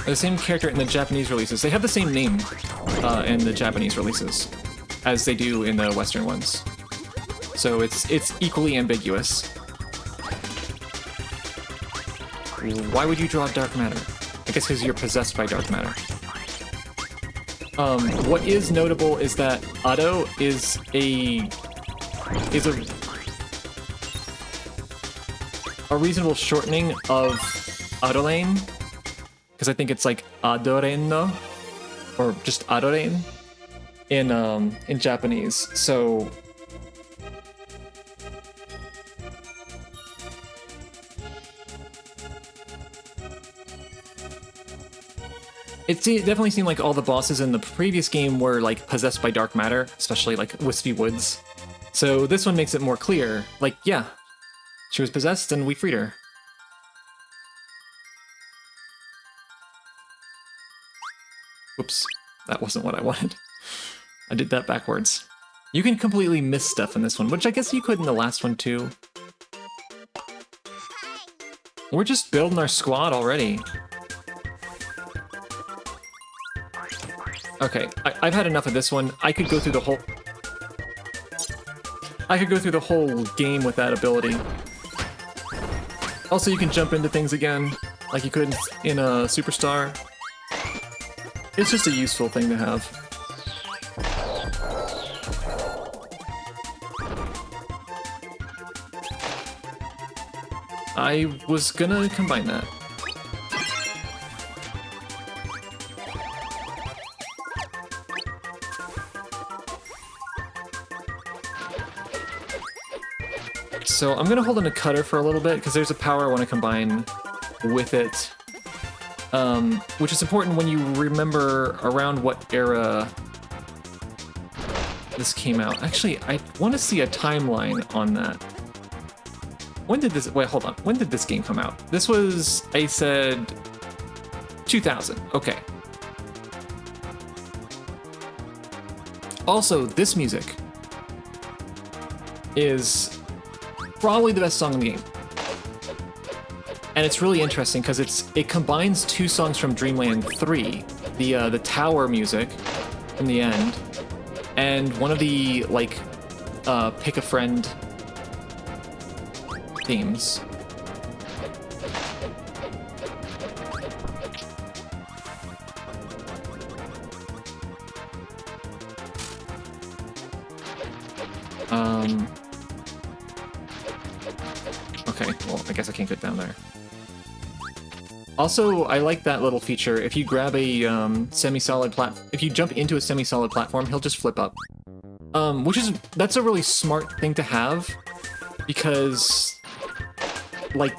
The same character in the Japanese releases. They have the same name in the Japanese releases as they do in the Western ones. So it's equally ambiguous. Why would you draw dark matter? I guess because you're possessed by dark matter. What is notable is that Otto is a reasonable shortening of Adeline, because I think it's like Adoreno, or just Adoren in Japanese. So it definitely seemed like all the bosses in the previous game were like possessed by dark matter, especially like Wispy Woods. So this one makes it more clear. Like, yeah, she was possessed and we freed her. Whoops, that wasn't what I wanted. I did that backwards. You can completely miss stuff in this one, which I guess you could in the last one too. We're just building our squad already. Okay, I've had enough of this one. I could go through the whole game with that ability. Also, you can jump into things again, like you could in a Superstar. It's just a useful thing to have. I was gonna combine that. So I'm gonna hold in a cutter for a little bit because there's a power I want to combine with it, which is important when you remember around what era this came out. Actually, I want to see a timeline on that. When did this? Wait, hold on. When did this game come out? This was, I said, 2000. Okay. Also, this music is probably the best song in the game. And it's really interesting because it combines 2 songs from Dreamland 3, the tower music in the end, and one of the like pick a friend themes. Okay, well, I guess I can't get down there. Also, I like that little feature. If you grab a semi-solid if you jump into a semi-solid platform, he'll just flip up. That's a really smart thing to have, because, like,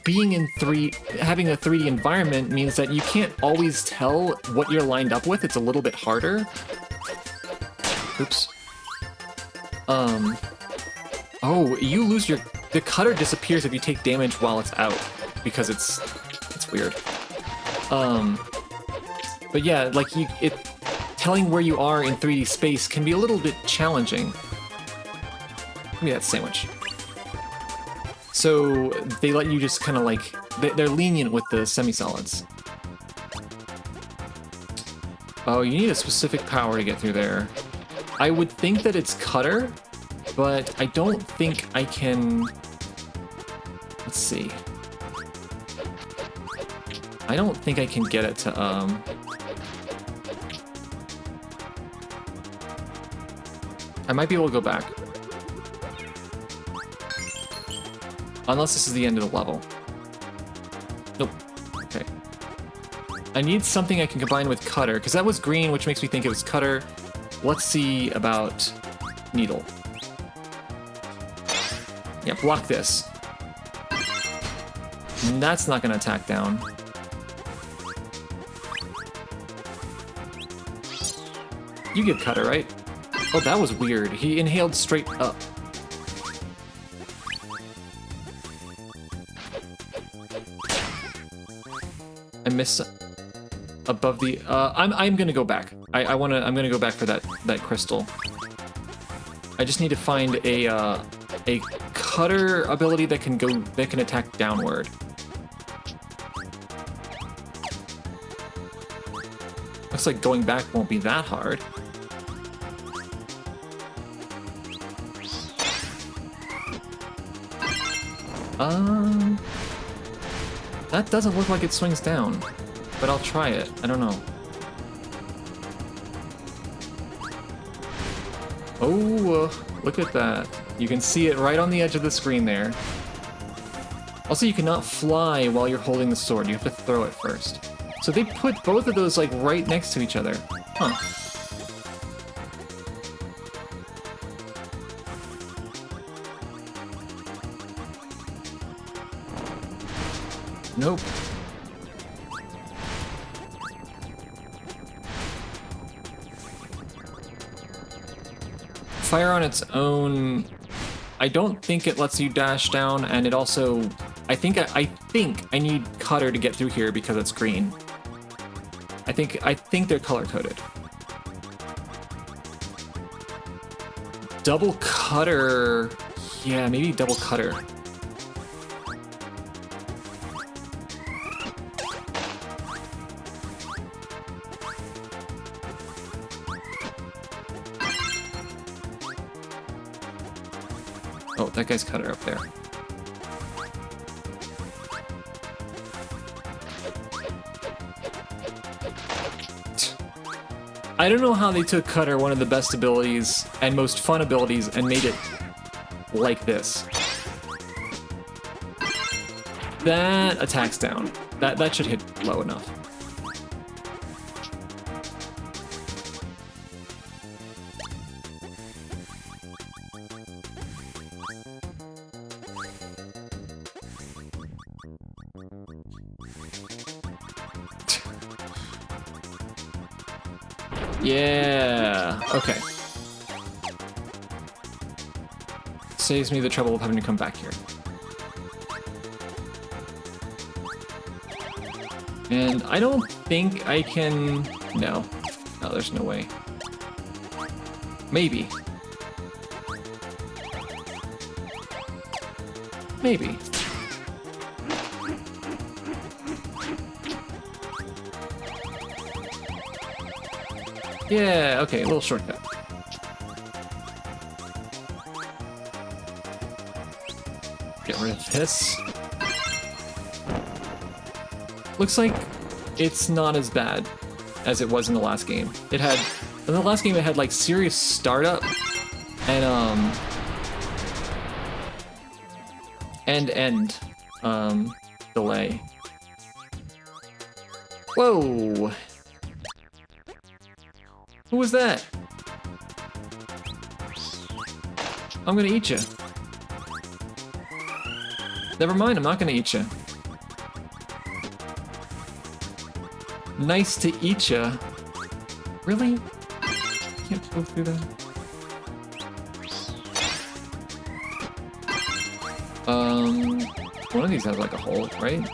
being in having a 3D environment means that you can't always tell what you're lined up with. It's a little bit harder. Oops. Oh, you lose the cutter disappears if you take damage while it's out, because it's weird. But yeah, like telling where you are in 3D space can be a little bit challenging. Give me that sandwich. So they let you just kind of like, they're lenient with the semi-solids. Oh, you need a specific power to get through there. I would think that it's cutter, but I don't think I can... Let's see. I don't think I can get it to, I might be able to go back. Unless this is the end of the level. Nope. Okay. I need something I can combine with cutter, because that was green, which makes me think it was cutter. Let's see about needle. Yeah, block this. And that's not going to attack down. You get cutter, right? Oh, that was weird. He inhaled straight up. I missed above the. I'm gonna go back. I'm gonna go back for that crystal. I just need to find a cutter ability that can attack downward. Looks like going back won't be that hard. That doesn't look like it swings down, but I'll try it. I don't know. Oh, look at that. You can see it right on the edge of the screen there. Also, you cannot fly while you're holding the sword. You have to throw it first. So they put both of those like right next to each other. Huh. Nope. Fire on its own, I don't think it lets you dash down, and it also, I think I need cutter to get through here because it's green. I think they're color coded. Double cutter, yeah, maybe double cutter. Oh, that guy's cutter up there. I don't know how they took cutter, one of the best abilities and most fun abilities, and made it like this. That attacks down. That should hit low enough. Yeah, okay. Saves me the trouble of having to come back here. And I don't think I can... No, there's no way. Maybe. Maybe. Yeah, okay, a little shortcut. Get rid of this. Looks like it's not as bad as it was in the last game. In the last game it had like serious startup and end delay. Whoa! Who was that? I'm gonna eat you. Never mind, I'm not gonna eat you. Nice to eat ya. Really? Can't go through that. One of these has like a hole, right?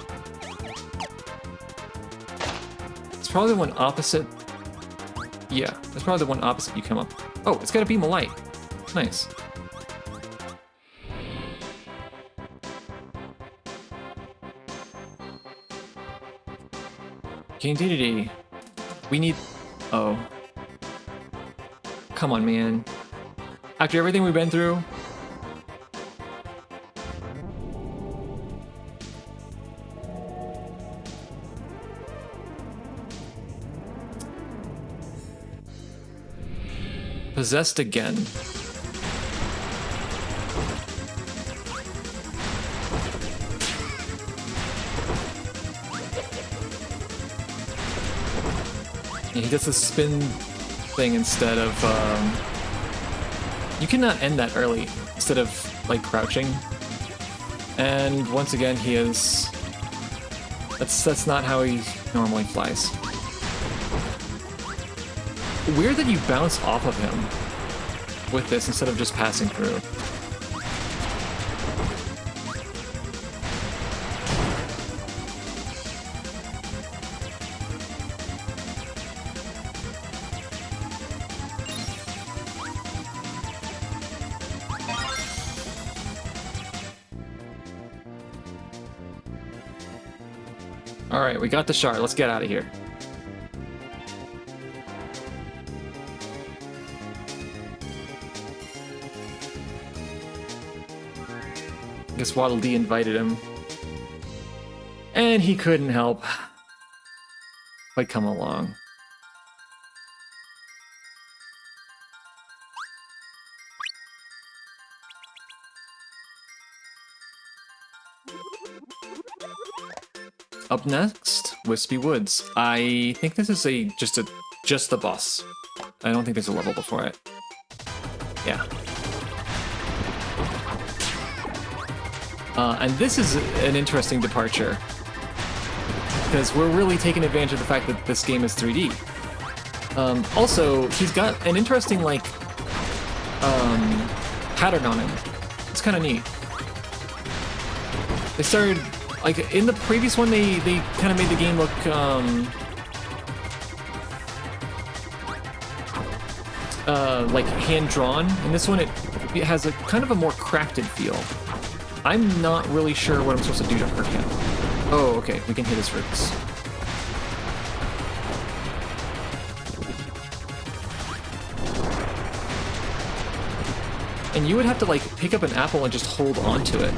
It's probably the one opposite. Yeah, that's probably the one opposite you come up. Oh, it's got a beam of light. Nice. King DDD. We need... Oh. Come on, man. After everything we've been through... Possessed again. Yeah, he does the spin thing instead of, You cannot end that early, instead of, like, crouching. And once again, he is... That's not how he normally flies. Weird that you bounce off of him with this instead of just passing through. Alright, we got the shard. Let's get out of here. Guess Waddle Dee invited him. And he couldn't help but come along. Up next, Wispy Woods. I think this is just the boss. I don't think there's a level before it. Yeah. And this is an interesting departure, because we're really taking advantage of the fact that this game is 3D. Also, he's got an interesting, like, pattern on him. It's kind of neat. They started, like, in the previous one, they kind of made the game look, like, hand-drawn. In this one, it has a kind of a more crafted feel. I'm not really sure what I'm supposed to do to hurt him. Oh, okay, we can hit his roots. And you would have to, like, pick up an apple and just hold on to it.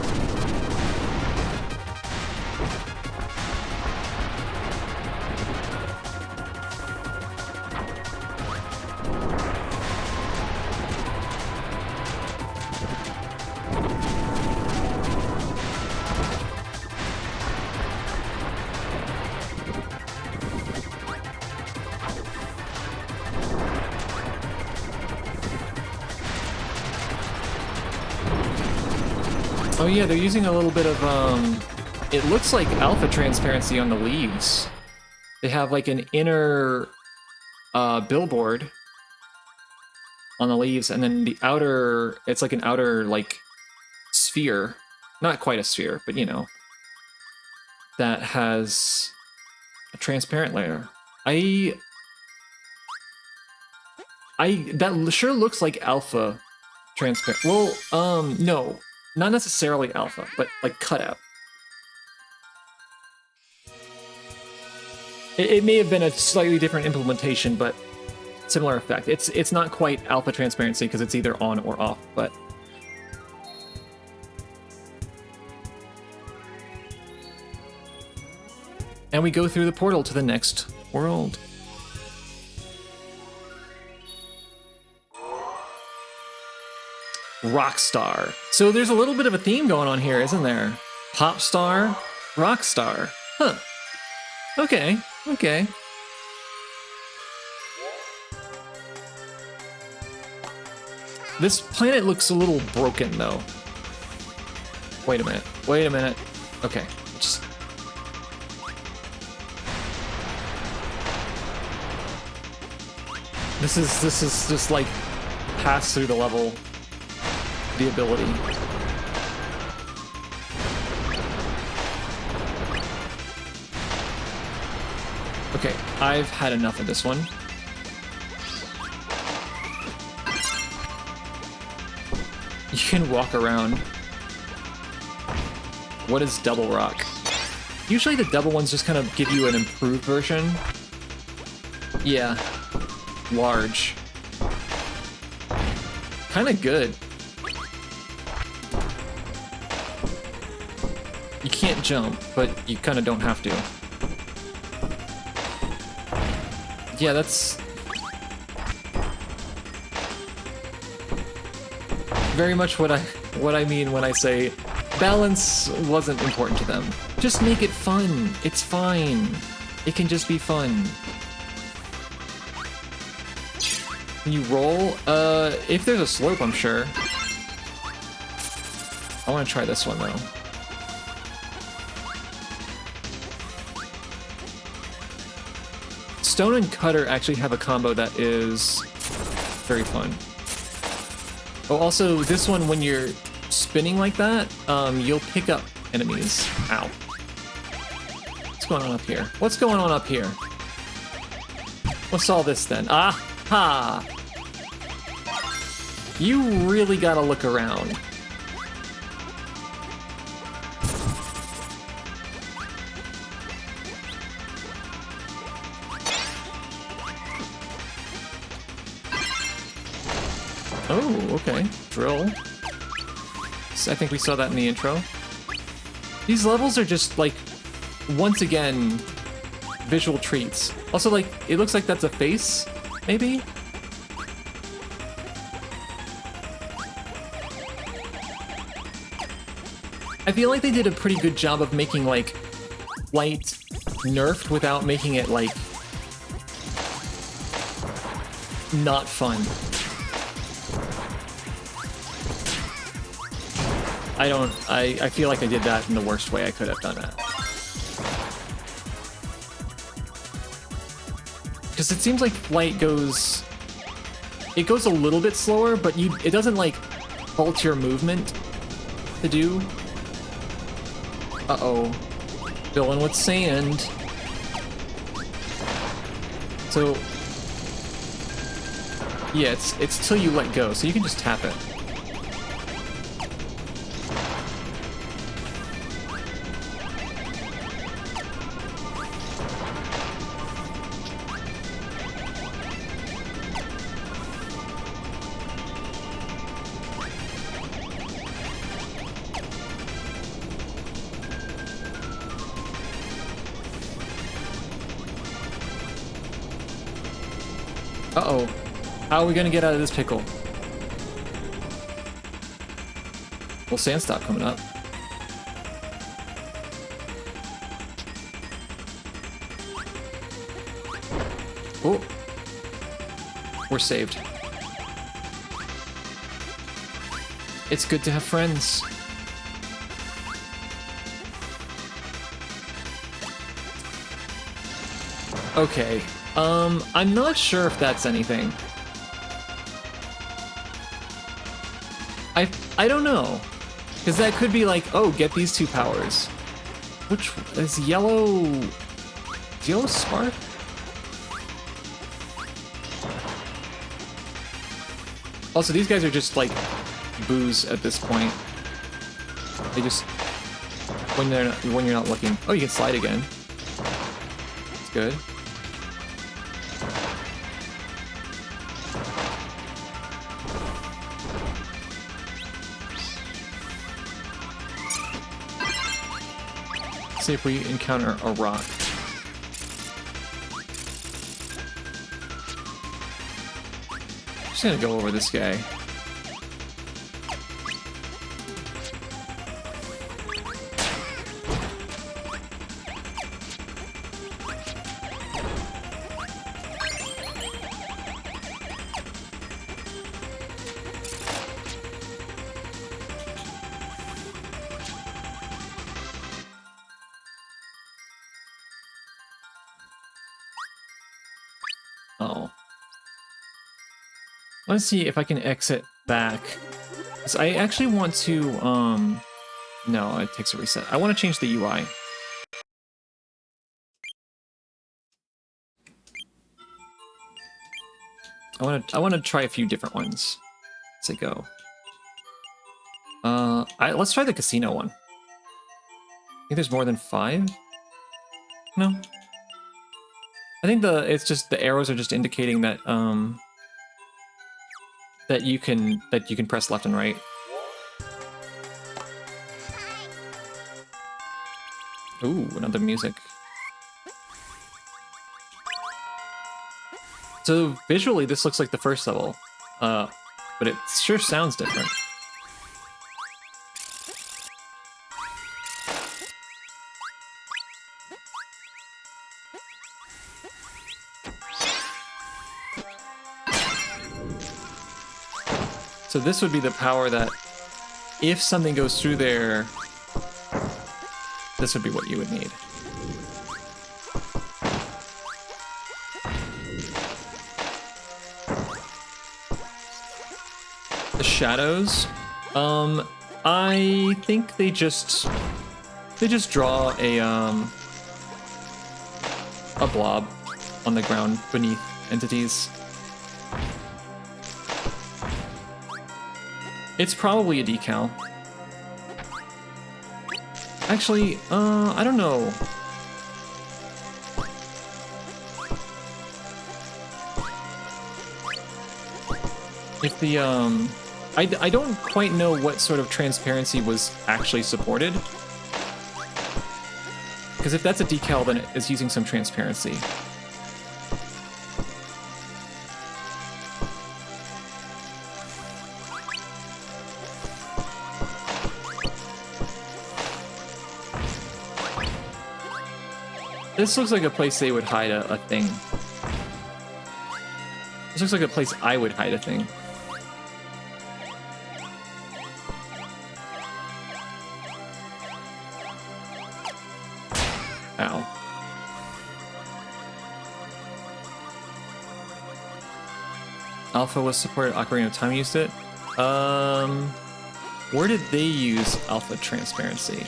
Oh yeah, they're using a little bit of, it looks like alpha transparency on the leaves. They have like an inner billboard on the leaves, and then the outer, it's like an outer, like, sphere. Not quite a sphere, but you know. That has a transparent layer. That sure looks like alpha transparent. Well, no. Not necessarily alpha, but like cutout. It may have been a slightly different implementation, but similar effect. It's not quite alpha transparency because it's either on or off, but... And we go through the portal to the next world. Rockstar. So there's a little bit of a theme going on here, isn't there? Pop star, rockstar. Huh. Okay, okay. This planet looks a little broken, though. Wait a minute. Wait a minute. Okay. Just... This is just like pass through the level, the ability. Okay, I've had enough of this one. You can walk around. What is double rock? Usually the double ones just kind of give you an improved version. Yeah. Large. Kind of good. You can't jump, but you kind of don't have to. Yeah, that's very much what I mean when I say balance wasn't important to them. Just make it fun. It's fine. It can just be fun. Can you roll? If there's a slope, I'm sure. I want to try this one, though. Stone and Cutter actually have a combo that is very fun. Oh, also, this one, when you're spinning like that, you'll pick up enemies. Ow. What's going on up here? What's going on up here? What's all this, then? Aha! You really gotta look around. Oh, okay. Drill. So I think we saw that in the intro. These levels are just, like, once again, visual treats. Also, like, it looks like that's a face, maybe? I feel like they did a pretty good job of making, like, light nerfed without making it, like, not fun. I feel like I did that in the worst way I could have done that. Because it seems like flight goes... It goes a little bit slower, but it doesn't, like, halt your movement to do. Uh-oh. Filling with sand. So... Yeah, it's till you let go, so you can just tap it. Uh-oh. How are we gonna get out of this pickle? Well, sand stopped coming up. Oh. We're saved. It's good to have friends. Okay. I'm not sure if that's anything. I don't know. Because that could be like, oh, get these two powers. Which is yellow... Is yellow spark? Also, these guys are just like booze at this point. They just... When you're not looking. Oh, you can slide again. That's good. See if we encounter a rock. Just gonna go over this guy. Oh. I want to see if I can exit back. So I actually want to, no, it takes a reset. I want to change the UI. I want to try a few different ones as I go. Let's try the casino one. I think there's more than 5? No. I think it's just the arrows are just indicating that that you can press left and right. Ooh, another music. So visually this looks like the first level. But it sure sounds different. So this would be the power that if something goes through there, this would be what you would need. The shadows, I think they just draw a blob on the ground beneath entities. It's probably a decal. Actually, I don't know. If the, I don't quite know what sort of transparency was actually supported. Because if that's a decal, then it's using some transparency. This looks like a place they would hide a thing. This looks like a place I would hide a thing. Ow. Alpha was supported, Ocarina of Time used it. Where did they use alpha transparency?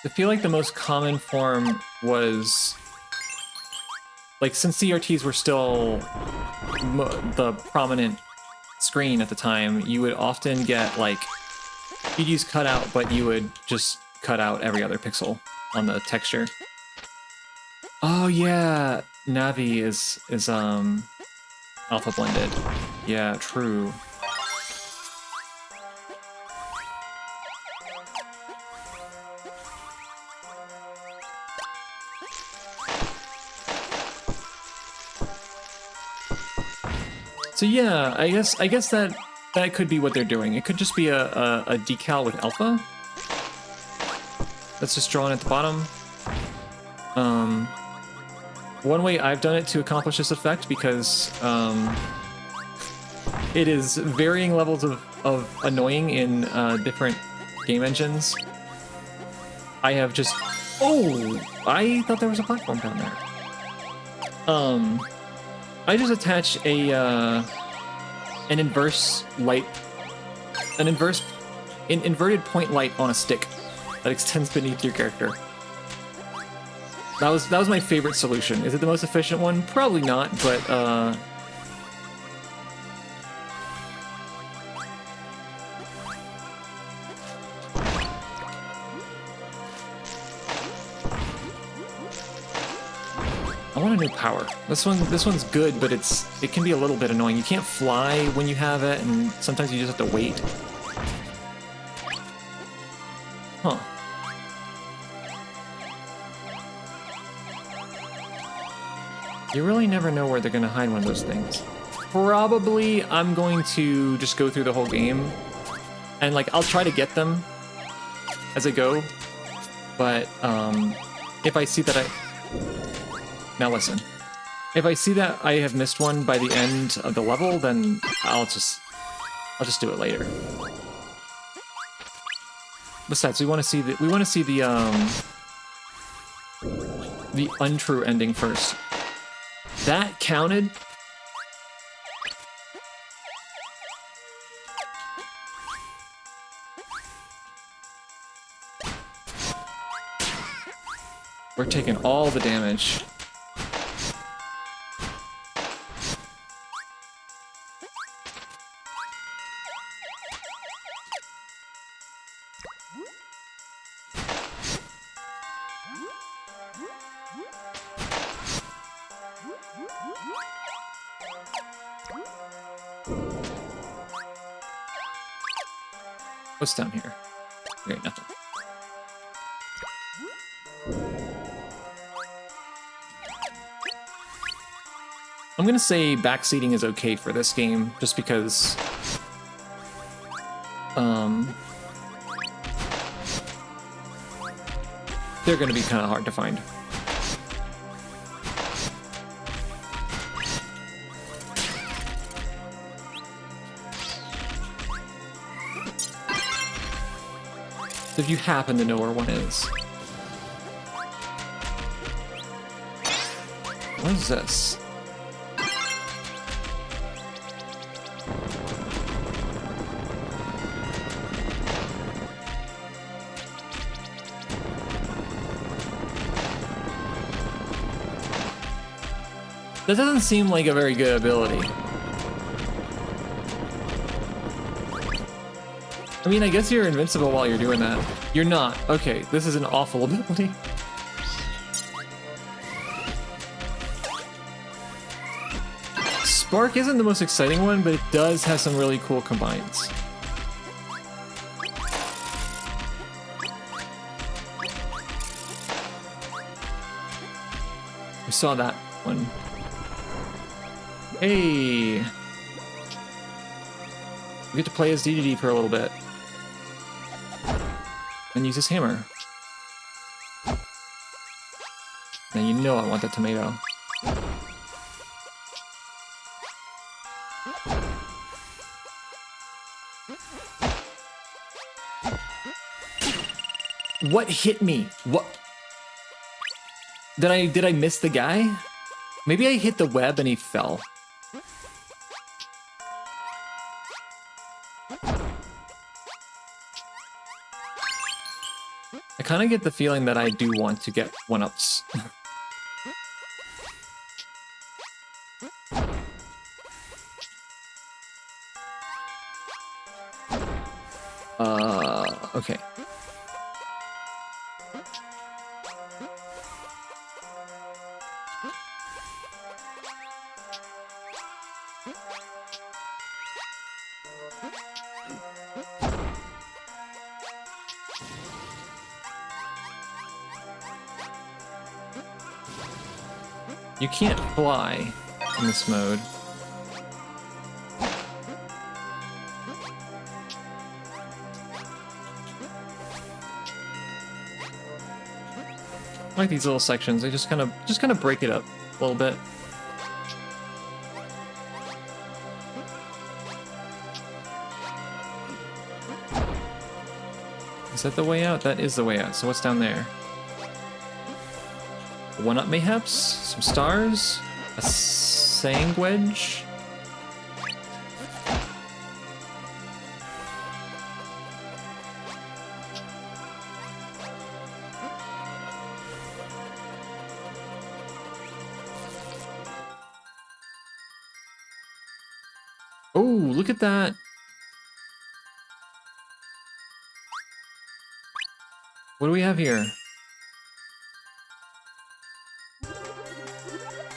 I feel like the most common form was, like, since CRTs were still the prominent screen at the time, you would often get, like, you'd use cutout, but you would just cut out every other pixel on the texture. Oh yeah, Navi is alpha blended. Yeah, true. So yeah, I guess that could be what they're doing. It could just be a decal with alpha. That's just drawn at the bottom. One way I've done it to accomplish this effect, because it is varying levels of annoying in different game engines. I have just... Oh! I thought there was a platform down there. I just attach an inverted point light on a stick that extends beneath your character. That was my favorite solution. Is it the most efficient one? Probably not, but I want a new power. This one's good, but it can be a little bit annoying. You can't fly when you have it, and sometimes you just have to wait. Huh. You really never know where they're gonna hide one of those things. Probably I'm going to just go through the whole game, and like I'll try to get them, as I go. But if I see that now listen, if I see that I have missed one by the end of the level, then I'll just do it later. Besides, we want to see the untrue ending first. That counted. We're taking all the damage. What's down here? Okay, nothing. I'm gonna say backseating is okay for this game, just because they're gonna be kind of hard to find. If you happen to know where one is. What is this? That doesn't seem like a very good ability. I mean, I guess you're invincible while you're doing that. You're not. Okay, this is an awful ability. Spark isn't the most exciting one, but it does have some really cool combines. We saw that one. Hey! We get to play as DDD for a little bit. And use his hammer. Now you know I want that tomato. What hit me? What? Did I miss the guy? Maybe I hit the web and he fell. I kind of get the feeling that I do want to get one-ups. Okay. You can't fly in this mode. I like these little sections. They just kind of break it up a little bit. Is that the way out? That is the way out. So what's down there? One-up mayhaps, some stars, a sangwedge. Oh, look at that. What do we have here?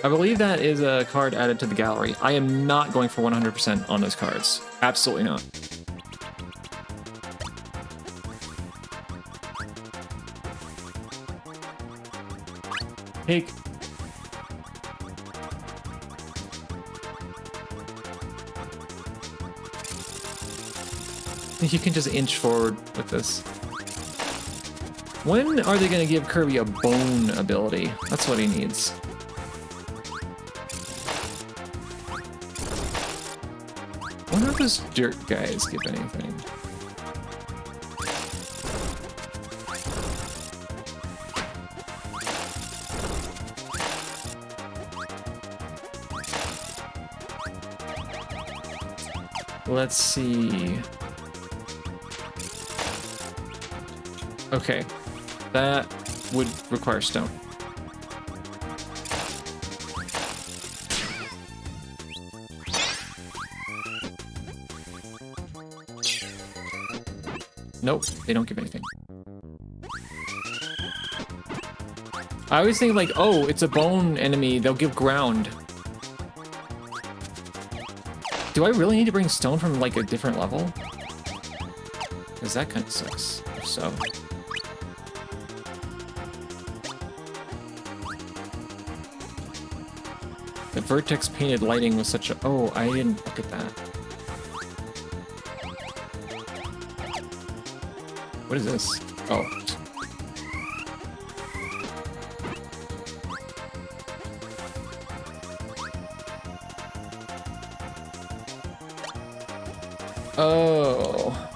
I believe that is a card added to the gallery. I am not going for 100% on those cards. Absolutely not. Take. You can just inch forward with this. When are they gonna give Kirby a bone ability? That's what he needs. I wonder if those dirt guys give anything. Let's see. Okay, that would require stone. Nope, they don't give anything. I always think like, oh, it's a bone enemy, they'll give ground. Do I really need to bring stone from like a different level? Because that kind of sucks, if so. The vertex painted lighting was such a... Oh, I didn't look at that. What is this? Oh. Oh.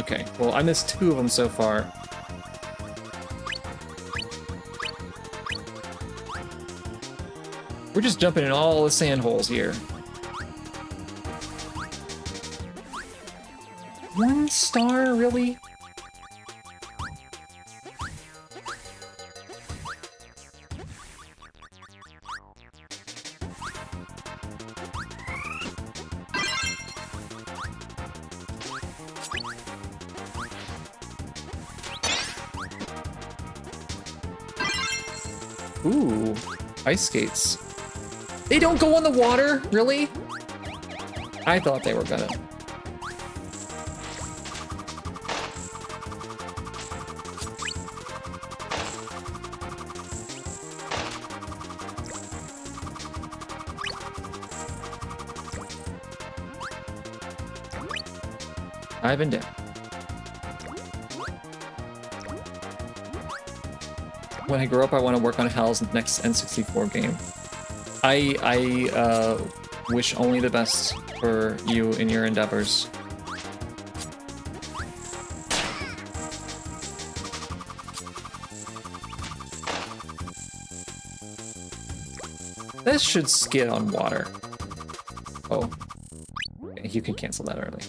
Okay, well, I missed 2 of them so far. We're just jumping in all the sand holes here. 1 star, really? Ooh, ice skates. They don't go on the water? Really? I thought they were gonna. I've been down. When I grow up, I want to work on Hal's next N64 game. I wish only the best for you in your endeavors. This should skid on water. Oh, okay, you can cancel that early.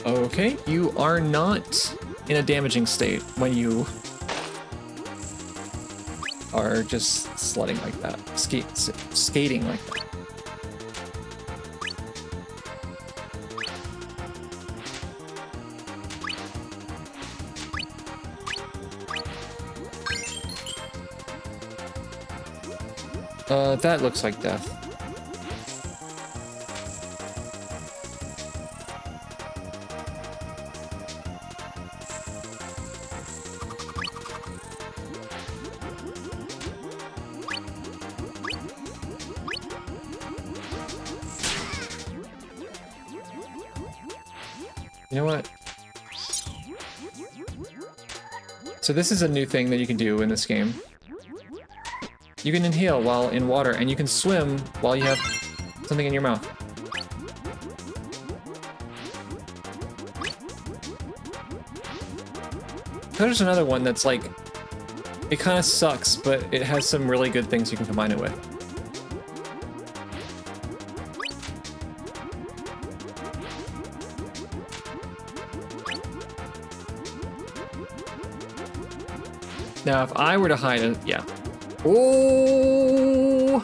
Okay, you are not in a damaging state when you are just sledding like that, skating like that. That looks like death. You know what? So this is a new thing that you can do in this game. You can inhale while in water, and you can swim while you have something in your mouth. There's another one that's like, it kind of sucks, but it has some really good things you can combine it with. Now, if I were to hide it, yeah. Oh!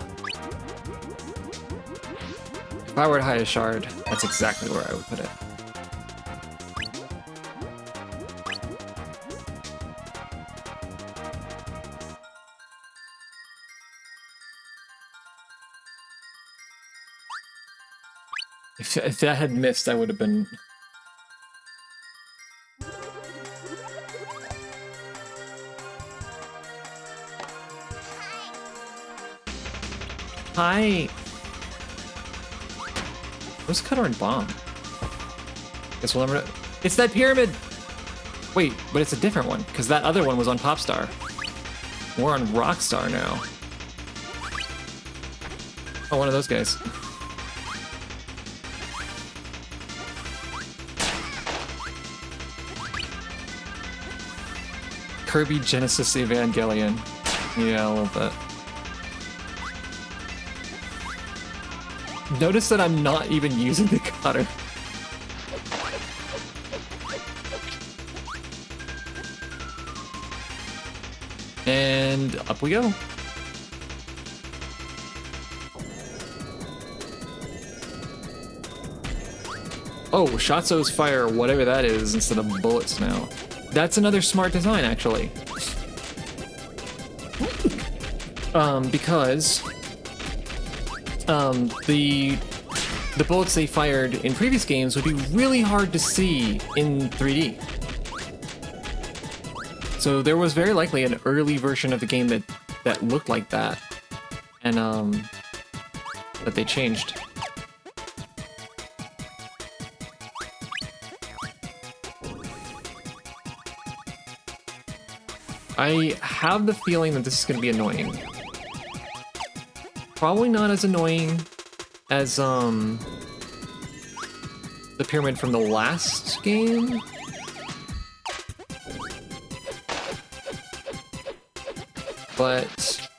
If I were to hide a shard, that's exactly where I would put it. If that had missed, I would have been... high... Where's Cutter and Bomb? Guess we'll never... It's that pyramid! Wait, but it's a different one, because that other one was on Popstar. We're on Rockstar now. Oh, one of those guys. Kirby Genesis Evangelion. Yeah, a little bit. Notice that I'm not even using the cutter. And up we go. Oh, Shatso's fire, whatever that is, instead of bullets now. That's another smart design, actually. Because the bullets they fired in previous games would be really hard to see in 3D. So there was very likely an early version of the game that looked like that, and that they changed. I have the feeling that this is going to be annoying. Probably not as annoying as the pyramid from the last game. But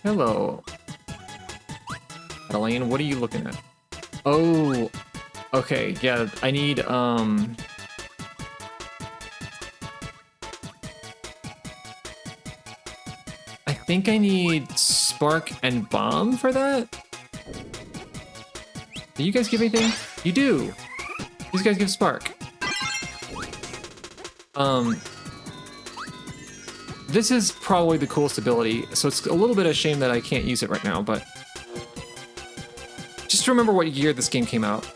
hello. Elaine, what are you looking at? Oh, okay, yeah, I need, I think I need Spark and Bomb for that? Do you guys give anything? You do! These guys give Spark. This is probably the coolest ability, so it's a little bit of a shame that I can't use it right now, but just remember what year this game came out.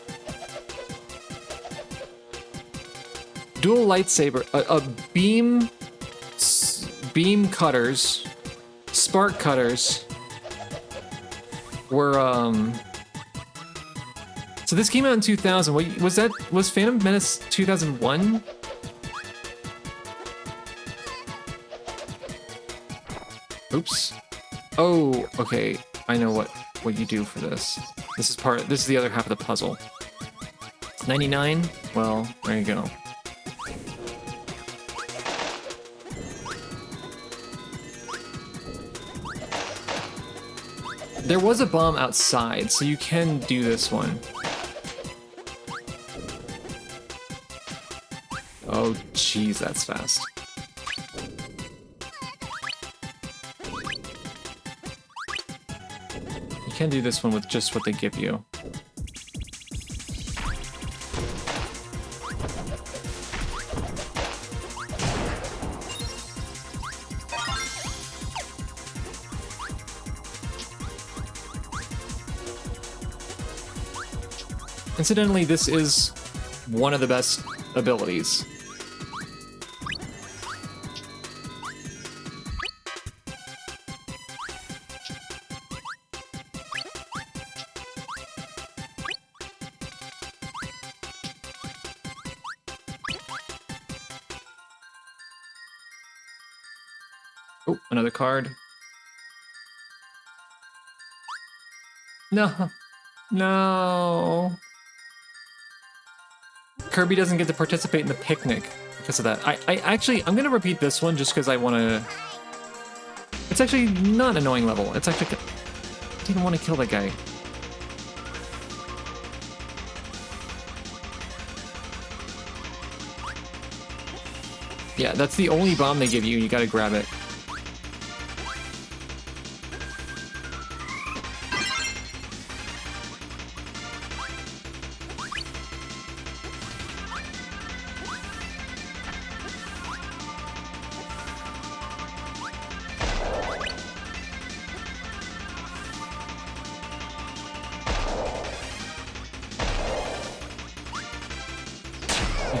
Dual lightsaber, beam cutters, spark cutters were, so this came out in 2000. Was Phantom Menace 2001? Oops. Oh, okay. I know what you do for this. This is the other half of the puzzle. 99? Well, there you go. There was a bomb outside, so you can do this one. Oh, jeez, that's fast. You can do this one with just what they give you. Incidentally, this is one of the best abilities. Oh, another card. No. No. Kirby doesn't get to participate in the picnic because of that. I'm gonna repeat this one just because I want to. It's actually not an annoying level. It's actually, I didn't want to kill that guy. Yeah, that's the only bomb they give you. You gotta grab it.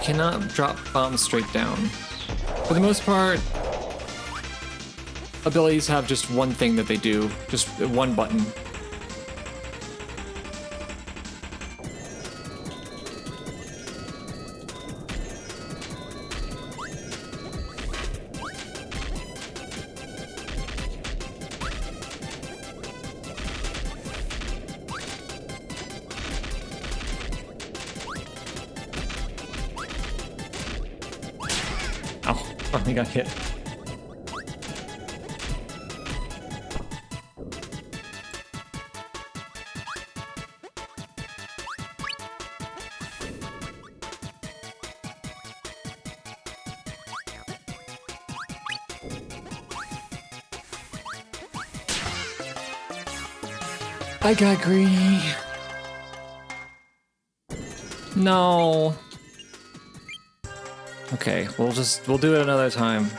cannot drop bombs straight down. For the most part, abilities have just one thing that they do, just one button. Oh, finally got hit. I got greedy. No. Okay, we'll do it another time.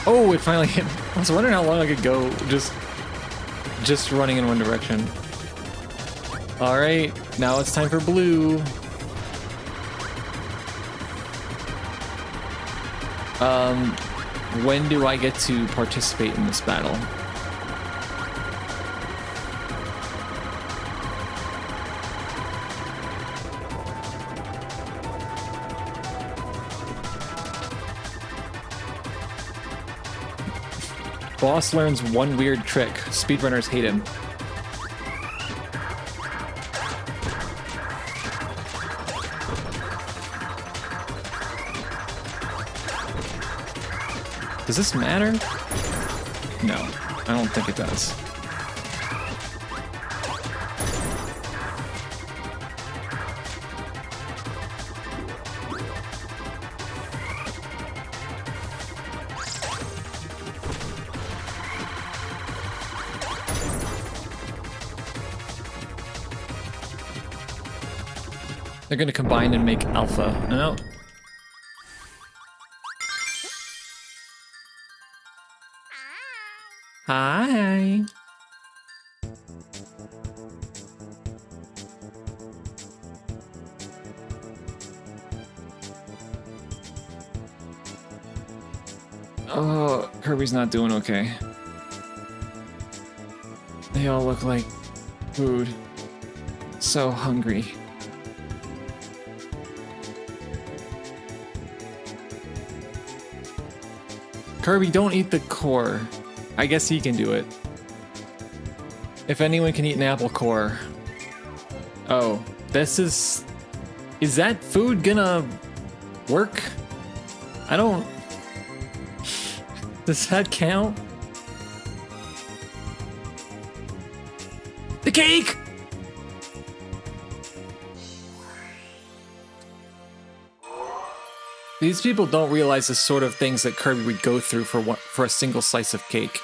Oh, it finally hit. I was wondering how long I could go just running in one direction. All right, now it's time for blue. When do I get to participate in this battle? Boss learns one weird trick. Speedrunners hate him. Does this matter? No, I don't think it does. They're gonna combine and make alpha. No. Hi. Oh, Kirby's not doing okay. They all look like food. So hungry. Kirby, don't eat the core. I guess he can do it. If anyone can eat an apple core. Oh, this is... Is that food gonna work? I don't... Does that count? The cake! These people don't realize the sort of things that Kirby would go through for a single slice of cake.